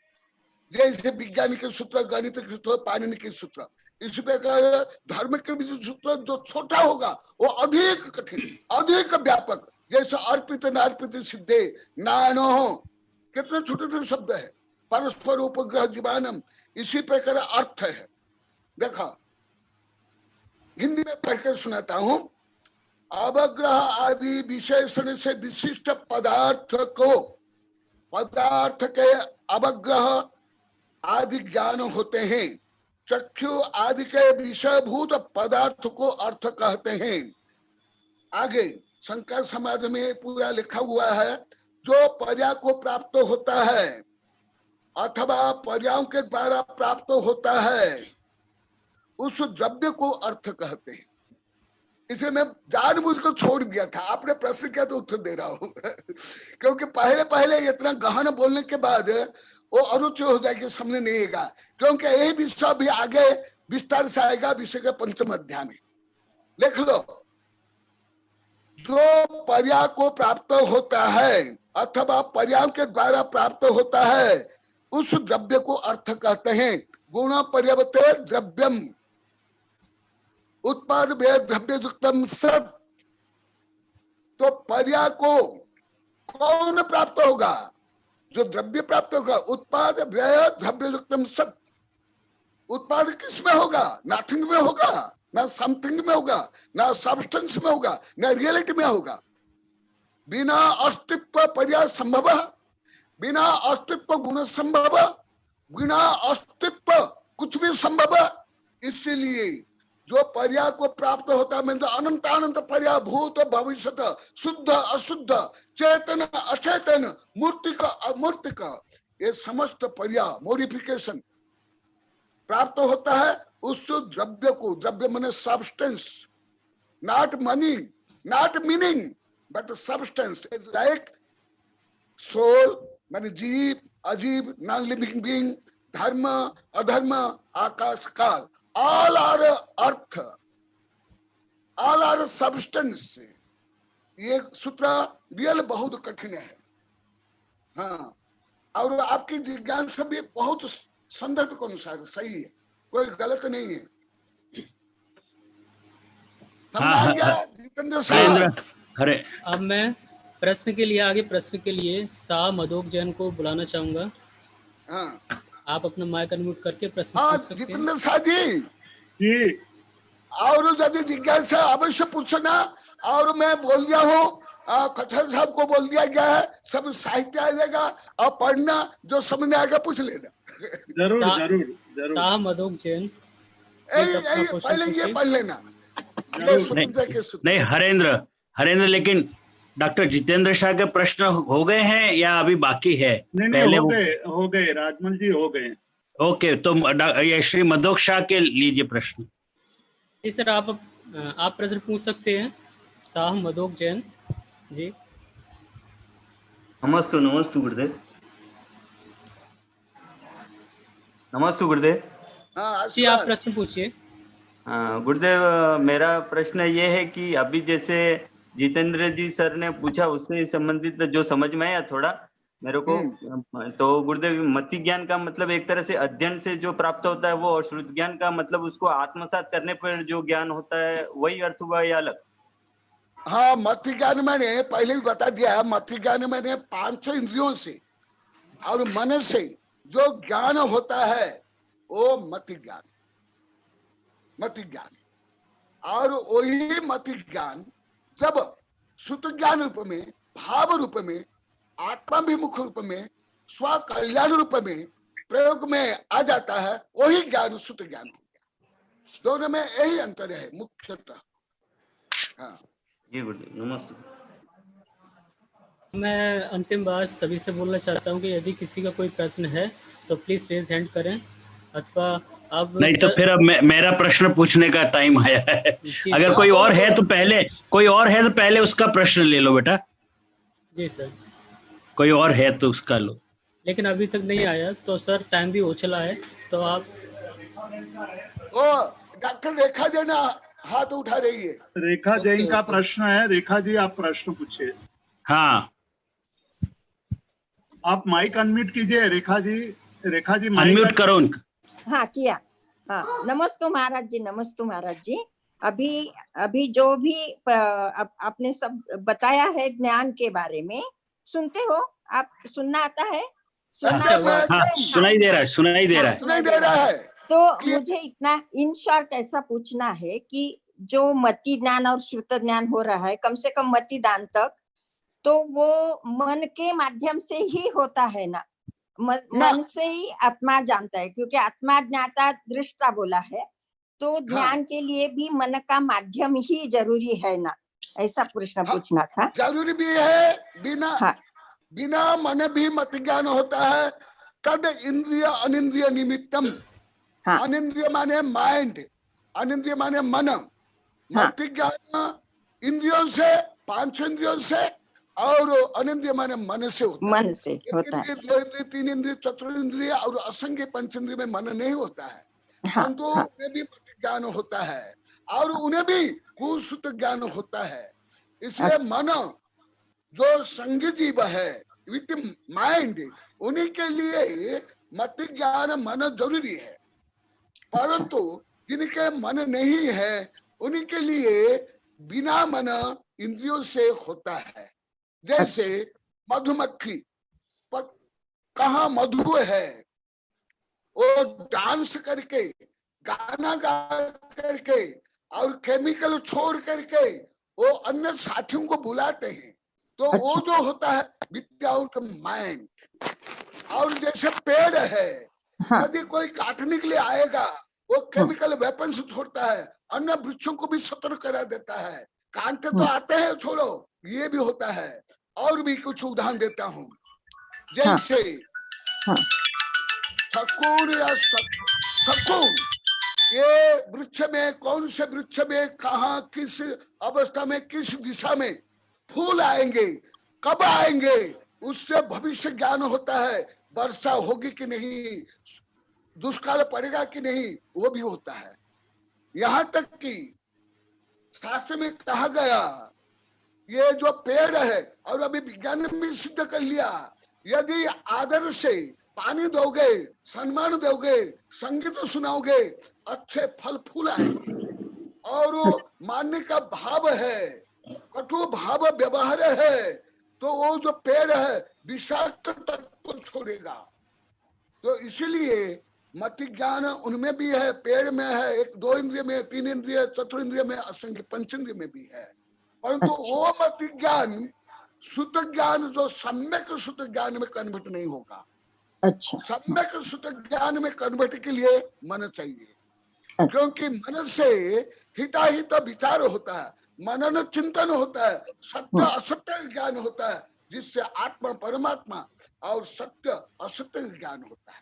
Speaker 4: जैसे विज्ञान के सूत्र, गणित के सूत्र, पाणिनि के सूत्र, इसी प्रकार धर्म के भी सूत्र जो छोटा होगा वो अधिक कठिन, अधिक व्यापक। जैसे अर्पित नार्पित सिद्धे नानो, कितने छोटे छोटे शब्द है। परस्पर उपग्रह जीवानम, इसी प्रकार अर्थ है। देखा, हिंदी में पढ़ के सुनाता हूं। अवग्रह आदि विशेषण से विशिष्ट पदार्थ को, पदार्थ के अवग्रह आदि ज्ञान होते हैं। चक्षु आदि के विषयभूत पदार्थ को अर्थ कहते हैं। आगे शंकर समाज में पूरा लिखा हुआ है, जो पर्याय को प्राप्त होता है अथवा पर्यायों के द्वारा प्राप्त होता है, उस द्रव्य को अर्थ कहते हैं। इसे मैं जानबूझकर छोड़ दिया था, आपने प्रश्न किया तो उत्तर दे रहा हूं क्योंकि पहले पहले इतना गहन बोलने के बाद वो अरुचि हो जाएगी, समझ नहीं आएगा। क्योंकि यही विषय भी आगे विस्तार से आएगा विषय के 5वें अध्याय में। लिख लो, जो पर्याय को प्राप्त होता है अथवा पर्याय के द्वारा प्राप्त होता है, उस द्रव्य को अर्थ कहते हैं। गुण पर्यवते द्रव्यम उत्पाद व्यय द्रव्य युक्तम सब। तो पर्याय को कौन प्राप्त होगा? जो द्रव्य प्राप्त होगा। उत्पाद व्यय द्रव्य युक्तम सत। उत्पाद किस में होगा? नथिंग में होगा, ना समथिंग में होगा, ना सब्सटेंस में होगा, ना रियलिटी में होगा। बिना अस्तित्व पर्याय संभव, बिना अस्तित्व गुण संभव, बिना अस्तित्व कुछ भी संभव। इसलिए जो पर्याय को प्राप्त होता है, मतलब अनंत अनंत पर्याय, भूत भविष्यत, शुद्ध अशुद्ध, चेतन अचेतन, मूर्तिक अमूर्तिक, ये समस्त पर्याय मोडिफिकेशन प्राप्त होता है उस द्रव्य को। द्रव्य माने substance, not money, not meaning, but substance. Like soul माने जीव अजीव, नॉन लिविंग बीइंग, धर्म अधर्म, आकाश काल, all are अर्थ। ऑल आर सब्सटेंस, ये सूत्र रियल बहुत कठिन है। हाँ, और आपकी जिज्ञासा भी बहुत संदर्भ के अनुसार सही है, कोई गलत नहीं है। समझ आ गया जितेंद्र साहब?
Speaker 2: हरेंद्र, हरे
Speaker 5: अब मैं प्रश्न के लिए शाह मधोक जैन को बुलाना चाहूंगा।
Speaker 4: हाँ
Speaker 5: आप अपना माइक अनम्यूट करके प्रश्न
Speaker 4: हाँ,
Speaker 5: पूछ सकते हैं।
Speaker 4: जितेंद्र साह जी,
Speaker 1: जी
Speaker 4: और यदि जिज्ञासा अवश्य पूछना। और मैं बोल दिया हूँ, खट्टर साहब को बोल दिया गया है, सब साहित्य आ जाएगा, और पढ़ना जो समझ में आएगा पूछ लेना।
Speaker 1: जरूर
Speaker 5: सा-
Speaker 1: जरूर जरूर
Speaker 5: शाह मधोक जैन, प्लीज अपना क्वेश्चन
Speaker 4: पहले ये
Speaker 5: पूछिए।
Speaker 4: पढ़ लेना, ये
Speaker 1: जरूर।
Speaker 4: स्वतंत्रता के सूत्र।
Speaker 2: नहीं हरेंद्र, लेकिन डॉक्टर जितेंद्र शाह के प्रश्न हो गए हैं या अभी बाकी है?
Speaker 1: नहीं
Speaker 2: पहले
Speaker 1: हो गए राजमल जी, हो गए।
Speaker 2: ओके, तो ये श्री मधोक शाह के लीजिए प्रश्न।
Speaker 5: जी सर, आप प्रश्न पूछ सकते हैं, शाह मधोक जैन जी।
Speaker 6: नमस्ते गुरुदेव। नमस्ते गुरुदेव।
Speaker 4: हाँ
Speaker 5: जी, आप प्रश्न पूछिए।
Speaker 6: गुरुदेव, मेरा प्रश्न ये है कि अभी जैसे जितेंद्र जी सर ने पूछा, उससे संबंधित जो समझ में आया थोड़ा मेरे को, तो गुरुदेव मति ज्ञान का मतलब एक तरह से अध्ययन से जो प्राप्त होता है वो, और श्रुत ज्ञान का मतलब उसको आत्मसात करने पर जो ज्ञान होता है, वही अर्थ हुआ या अलग?
Speaker 4: हाँ, मति ज्ञान मैंने पहले भी बता दिया है। मति ज्ञान मैंने 500 इंद्रियों से और मन से जो ज्ञान होता है वो मति ज्ञान, मति ज्ञान। और वही मति ज्ञान जब सुत ज्ञान रूप में, भाव रूप में, आत्माभिमुख रूप में, स्व कल्याण रूप में प्रयोग में आ जाता है, वही ज्ञान सुत ज्ञान हो गया। दोनों में यही अंतर है मुख्यतः। हाँ
Speaker 6: जी गुरुदेव, नमस्ते।
Speaker 5: मैं अंतिम बार सभी से बोलना चाहता हूं कि यदि किसी का कोई प्रश्न है तो प्लीज रेज हैंड करें, अथवा अब
Speaker 2: नहीं तो फिर अब मेरा प्रश्न पूछने का टाइम आया है।
Speaker 5: जी
Speaker 2: अगर
Speaker 5: सर।
Speaker 2: कोई और है तो पहले उसका प्रश्न ले लो बेटा।
Speaker 5: जी सर,
Speaker 2: कोई और है तो उसका लो।
Speaker 5: लेकिन अभी तक नहीं आया तो सर टाइम भी हो चला है, तो आप
Speaker 4: ओ डॉक्टर रेखा देना हाथ उठा रही है।
Speaker 1: रेखा जैन
Speaker 5: ओके,
Speaker 1: का
Speaker 5: ओके।
Speaker 1: प्रश्न है। रेखा जी, आप प्रश्न पूछिए।
Speaker 2: हाँ,
Speaker 1: आप माइक अनम्यूट कीजिए। रेखा जी माइक
Speaker 2: अनम्यूट करो उनका।
Speaker 7: हाँ किया। हाँ, नमस्ते महाराज जी, नमस्ते महाराज जी। अभी जो भी आपने सब बताया है ज्ञान के बारे में, सुनते हो आप? सुनना आता है? सुनना
Speaker 4: एकदम,
Speaker 7: आता है?
Speaker 2: हाँ, सुनाई दे रहा है।
Speaker 7: हाँ,
Speaker 4: सुनाई दे रहा है।
Speaker 7: तो मुझे इतना इन शॉर्ट ऐसा पूछना है कि जो मति ज्ञान और श्रुत ज्ञान हो रहा है, कम से कम मति ज्ञान तक, तो वो मन के माध्यम से ही होता है ना? मन से ही आत्मा जानता है, क्योंकि आत्मा ज्ञाता दृष्टा बोला है, तो ज्ञान के लिए भी मन का माध्यम ही जरूरी है ना? ऐसा प्रश्न पूछना था।
Speaker 4: जरूरी भी है,
Speaker 7: हाँ,
Speaker 4: बिना मन भी मत ज्ञान होता है। तद इंद्रिय अनिंद्रिय निमित्तम।
Speaker 7: हाँ,
Speaker 4: अनिंद्रिय माने माइंड, अनिंद्रिय माने मन। मत ज्ञान इंद्रियों से, 5 इंद्रियों से, और अनिंद्रिय माने मन से होता है।
Speaker 7: मन से होता है।
Speaker 4: 2 इंद्रिय, 3 इंद्रिय, चतुर्ंद्रिय और असंख्य पंचेंद्रिय में मन नहीं होता है,
Speaker 7: हाँ,
Speaker 4: परंतु
Speaker 7: हाँ,
Speaker 4: उन्हें भी मत ज्ञान होता है और उन्हें भी कुसुत ज्ञान होता है। इसलिए मन जो संग जीव है विथ माइंड, उन्हीं के लिए मत ज्ञान मन जरूरी है। परंतु जिनके मन नहीं है उन्हीं के लिए बिना मन इंद्रियों से होता है। जैसे मधुमक्खी कहाँ मधु है, वो डांस करके, गाना गा करके और केमिकल छोड़ करके वो अन्य साथियों को बुलाते हैं, तो वो जो होता है विदाउट माइंड। और जैसे पेड़ है, यदि कोई काटने के लिए आएगा, वो केमिकल वेपन्स छोड़ता है, अन्य वृक्षों को भी सतर्क करा देता है। कांटे तो आते हैं, छोड़ो, ये भी होता है। और भी कुछ उदाहरण देता हूँ, जैसे शकुन या शकुन, ये वृक्ष में, कौन से वृक्ष में, कहाँ, किस अवस्था में, किस दिशा में फूल आएंगे, कब आएंगे, उससे भविष्य ज्ञान होता है। वर्षा होगी कि नहीं, दुष्काल पड़ेगा कि नहीं, वो भी होता है। यहाँ तक कि शास्त्र में कहा गया ये जो पेड़ है, और अभी विज्ञान ने भी सिद्ध कर लिया, यदि आदर से पानी दोगे, सम्मान दोगे, संगीत सुनाओगे, अच्छे फल फूल आएंगे। और मानने का भाव है, कठोर भाव व्यवहार है, तो वो जो पेड़ है विषाक्त तत्व छोड़ेगा। तो इसीलिए मति ज्ञान उनमें भी है, पेड़ में है, एक दो इंद्रिय में, तीन इंद्रिय, चतुर्ंद्रिय में, असंख्य पंचेंद्रिय में भी है। परंतु वो मति ज्ञान शुद्ध ज्ञान जो सम्यक शुद्ध ज्ञान में कन्वर्ट नहीं होगा।
Speaker 7: अच्छा,
Speaker 4: सम्यक शुद्ध ज्ञान में कन्वर्ट के लिए मन चाहिए, क्योंकि मन से हिताहित विचार होता है, मनन चिंतन होता है, सत्य असत्य ज्ञान होता है, जिससे आत्मा परमात्मा और सत्य असत्य ज्ञान होता है।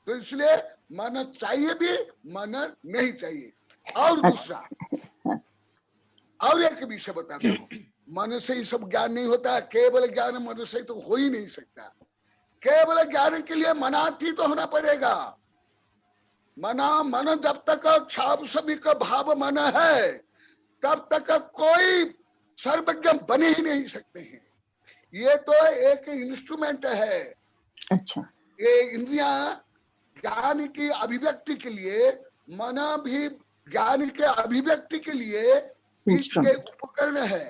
Speaker 4: तो इसलिए मन चाहिए भी, मन नहीं चाहिए। और दूसरा, और एक विषय बताता हूँ, मन से ही सब ज्ञान नहीं होता, केवल ज्ञान मन से तो हो ही नहीं सकता। केवल ज्ञान के लिए मनातीत तो होना पड़ेगा। मन जब तक छाप सभी का भाव मन है, तब तक कोई सर्वज्ञ बने ही नहीं सकते हैं। ये तो एक इंस्ट्रूमेंट है।
Speaker 7: अच्छा,
Speaker 4: ये इंद्रियां ज्ञान की अभिव्यक्ति के लिए, मन भी ज्ञान के अभिव्यक्ति के लिए बीच के उपकरण है।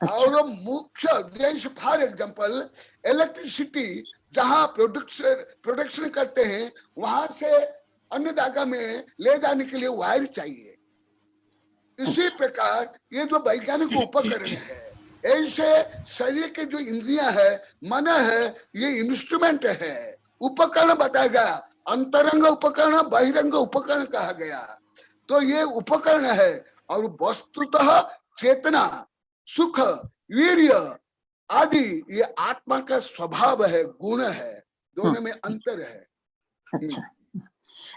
Speaker 7: अच्छा।
Speaker 4: और मुख्य जैसे फॉर एग्जाम्पल इलेक्ट्रिसिटी जहां प्रोडक्शन करते हैं, वहां से अन्य जगह में ले जाने के लिए वायर चाहिए। इसी प्रकार ये जो वैज्ञानिक उपकरण है, ऐसे शरीर के जो इंद्रियां है, मन है, ये इंस्ट्रूमेंट है, उपकरण बताया गया। अंतरंग उपकरण, बहिरंग उपकरण कहा गया। तो ये उपकरण है, और वस्तुतः चेतना, सुख, वीर्य आदि ये आत्मा का स्वभाव है, गुण है, दोनों में अंतर है।
Speaker 7: अच्छा,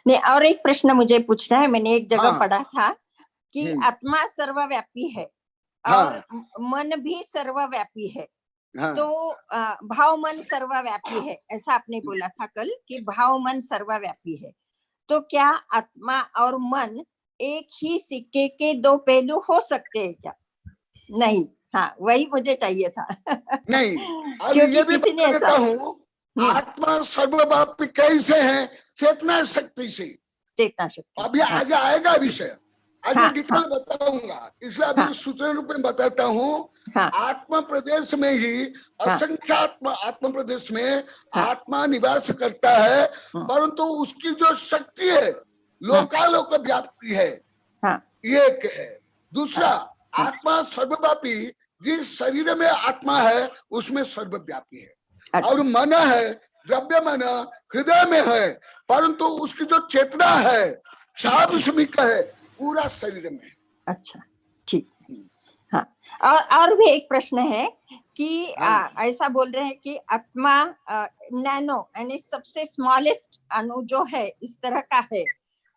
Speaker 7: नहीं, और एक प्रश्न मुझे पूछना है। मैंने एक जगह पढ़ा था कि आत्मा सर्वव्यापी है और मन भी सर्वव्यापी है। तो भाव मन सर्वव्यापी है, ऐसा आपने बोला था कल कि भाव मन सर्वव्यापी है। तो क्या आत्मा और मन एक ही सिक्के के दो पहलू हो सकते हैं क्या? नहीं, हाँ, वही मुझे चाहिए था।
Speaker 4: नहीं, अब ये भी बताता हूँ, आत्मा सर्वव्यापी कैसे है? चेतना शक्ति से।
Speaker 7: चेतना शक्ति।
Speaker 4: अभी आगे आएगा विषय, आगे डिटेल बताऊंगा, इसलिए अभी सूत्र रूप में बताता हूँ। आत्मा प्रदेश में ही असंख्य आत्मा प्रदेश में आत्मा निवास करता है, परंतु उसकी जो शक्ति है लोकालोक व्याप्ति है, एक है। दूसरा, आत्मा सर्वव्यापी, जिस शरीर में आत्मा है उसमें सर्वव्यापी है। और मन है, द्रव्य मन हृदय में है, परंतु उसकी जो चेतना है सार्वभौमिक है, पूरा शरीर में।
Speaker 7: अच्छा, ठीक। हाँ, और भी एक प्रश्न है कि ऐसा बोल रहे हैं कि आत्मा नैनो यानी सबसे स्मॉलेस्ट अणु जो है इस तरह का है,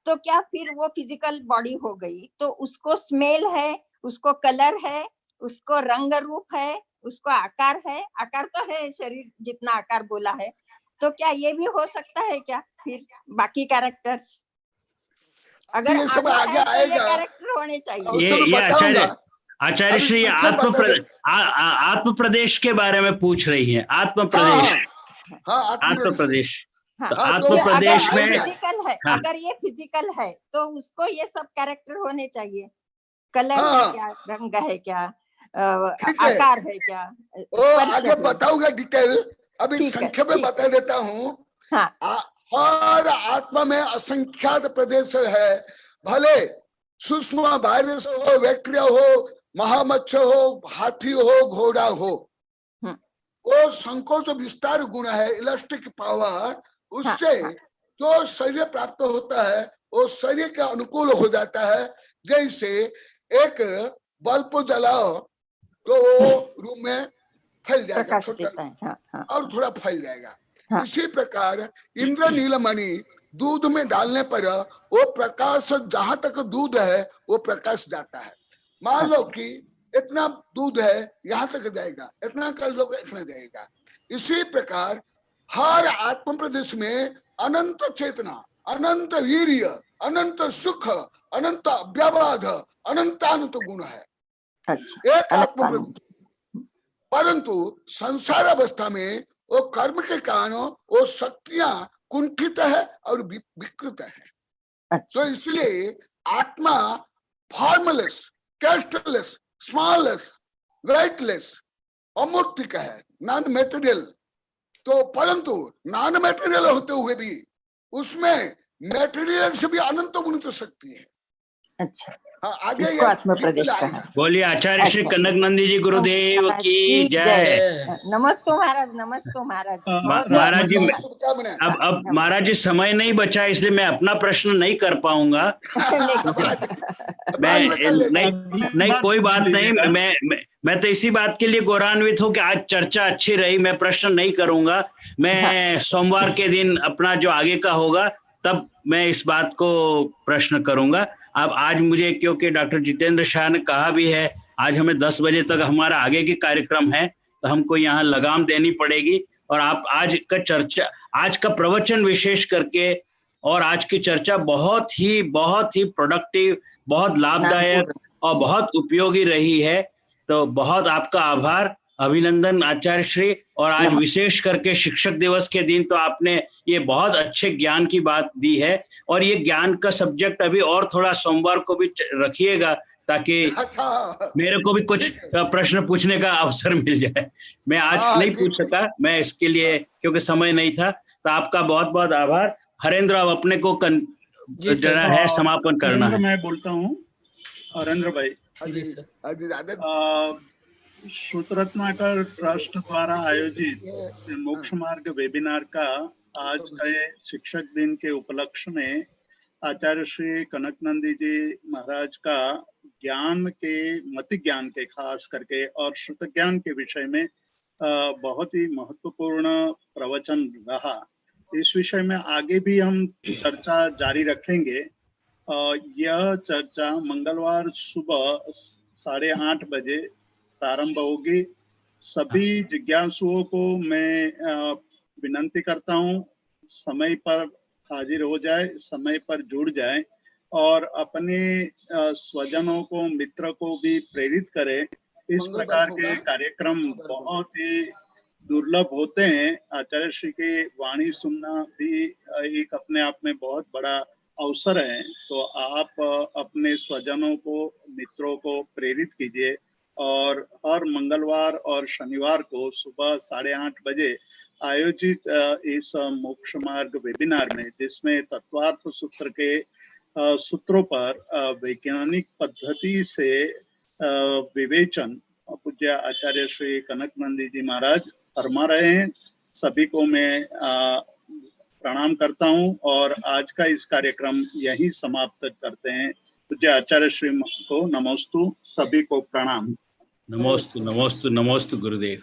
Speaker 7: तो क्या फिर वो फिजिकल बॉडी हो गई? तो उसको स्मेल है, उसको कलर है, उसको रंग रूप है, उसको आकार है। आकार तो है, शरीर जितना आकार बोला है। तो क्या ये भी हो सकता है क्या फिर बाकी कैरेक्टर्स? अगर
Speaker 4: ये सब आगे आएगा,
Speaker 7: कैरेक्टर होने चाहिए।
Speaker 2: ये आचार्य श्री आत्म प्रदेश के बारे में पूछ रही है। आत्म प्रदेश, आत्म प्रदेश, आत्म प्रदेश में
Speaker 7: फिजिकल है। अगर ये फिजिकल है तो उसको ये सब कैरेक्टर होने चाहिए। कलर है क्या, रंग है क्या, आकार है क्या,
Speaker 4: आगे बताऊंगा डिटेल। अभी संक्षेप में बता देता हूँ। हर आत्मा में असंख्यात प्रदेश है, भले सूक्ष्म वायरस हो, बैक्टीरिया हो, महामच्छर हो, हाथी हो, घोड़ा हो, वो संकोच विस्तार गुण है, इलास्टिक पावर, उससे जो शरीर प्राप्त होता है वो शरीर के अनुकूल हो जाता है। जैसे एक बल्ब जलाओ तो वो रूम में फैल जाएगा, और थोड़ा फैल जाएगा। इसी प्रकार इंद्र नीलमणि दूध में डालने पर वो प्रकाश, जहां तक दूध है वो प्रकाश जाता है। मान लो कि इतना दूध है, यहाँ तक जाएगा, इतना कर लो इतना जाएगा। इसी प्रकार हर आत्म प्रदेश में अनंत चेतना, अनंत वीर्य, अनंत सुख, अनंत अव्यवध, अनंतानंत गुण है।
Speaker 7: अच्छा,
Speaker 4: एक आत्म प्रभु। परंतु संसार अवस्था में वो कर्म के कारण वो शक्तियां कुंठित है और विकृत है। तो
Speaker 7: अच्छा,
Speaker 4: इसलिए आत्मा फॉर्मलेस, टेस्टलेस, स्मॉललेस, वेटलेस, अमूर्तिक है, नॉन मेटेरियल। तो परंतु नॉन मेटेरियल होते हुए भी उसमें मेटेरियल से भी अनंत गुणित शक्ति है।
Speaker 7: अच्छा,
Speaker 4: हाँ, आगे
Speaker 7: इसको
Speaker 4: ये
Speaker 7: आत्म प्रदेश
Speaker 4: आएगा।
Speaker 7: कहा।
Speaker 2: बोलिए आचार्य श्री
Speaker 7: अच्छा।
Speaker 2: कनक नंदी जी गुरुदेव
Speaker 7: महाराज
Speaker 2: की जय।
Speaker 7: नमस्ते महाराज, नमस्ते महाराज, बहुत
Speaker 2: महाराज जी,
Speaker 7: बहुत
Speaker 4: शुभकामनाएं।
Speaker 2: अब महाराज जी समय नहीं बचा, इसलिए मैं अपना प्रश्न नहीं कर पाऊंगा। मैं नहीं कोई बात नहीं। मैं तो इसी बात के लिए गौरवान्वित हूँ कि आज चर्चा अच्छी रही। मैं प्रश्न नहीं करूंगा। मैं सोमवार के दिन अपना जो आगे का होगा तब मैं इस बात को प्रश्न करूंगा। अब आज मुझे, क्योंकि डॉक्टर जितेंद्र शाह ने कहा भी है आज हमें 10 बजे तक हमारा आगे की कार्यक्रम है, तो हमको यहाँ लगाम देनी पड़ेगी। और आप आज का चर्चा, आज का प्रवचन विशेष करके और आज की चर्चा बहुत ही प्रोडक्टिव, बहुत लाभदायक और बहुत उपयोगी रही है। तो बहुत आपका आभार, अभिनंदन आचार्य श्री। और आज विशेष करके शिक्षक दिवस के दिन तो आपने ये बहुत अच्छे ज्ञान की बात दी है। और ये ज्ञान का सब्जेक्ट अभी और थोड़ा सोमवार को भी रखिएगा, ताकि मेरे को भी कुछ प्रश्न पूछने का अवसर मिल जाए। मैं आज नहीं पूछ सका, मैं इसके लिए क्योंकि समय नहीं था। तो आपका बहुत बहुत आभार। हरेंद्र, अब अपने को जरा है समापन करना है।
Speaker 1: मैं बोलता हूँ हरेंद्र भाई।
Speaker 5: जी सर।
Speaker 1: श्रुत रत्नाकर ट्रस्ट द्वारा आयोजित मोक्ष मार्ग वेबिनार का आज के शिक्षक दिन के उपलक्ष्य में आचार्य श्री कनक नंदी जी महाराज का ज्ञान के, मति ज्ञान के खास करके और श्रुत ज्ञान के विषय में बहुत ही महत्वपूर्ण प्रवचन रहा। इस विषय में आगे भी हम चर्चा जारी रखेंगे। यह चर्चा मंगलवार सुबह 8:30 बजे प्रारंभ होगी। सभी जिज्ञासुओं को मैं विनंती करता हूँ समय पर हाजिर हो जाए, समय पर जुड़ जाए और अपने स्वजनों को, मित्र को भी प्रेरित करें। इस प्रकार के कार्यक्रम बहुत ही दुर्लभ होते हैं। आचार्य श्री की वाणी सुनना भी एक अपने आप में बहुत बड़ा अवसर है। तो आप अपने स्वजनों को, मित्रों को प्रेरित कीजिए और हर मंगलवार और शनिवार को सुबह 8:30 बजे आयोजित इस मोक्ष मार्ग वेबिनार में, जिसमें तत्वार्थ सूत्र के सूत्रों पर वैज्ञानिक पद्धति से विवेचन पूज्य आचार्य श्री कनक नंदी जी महाराज फरमा रहे हैं, सभी को मैं प्रणाम करता हूं और आज का इस कार्यक्रम यही समाप्त करते हैं। पूज्य आचार्य श्री को नमोस्तु, सभी को प्रणाम।
Speaker 2: नमोस्तु नमोस्तु नमोस्तु गुरुदेव।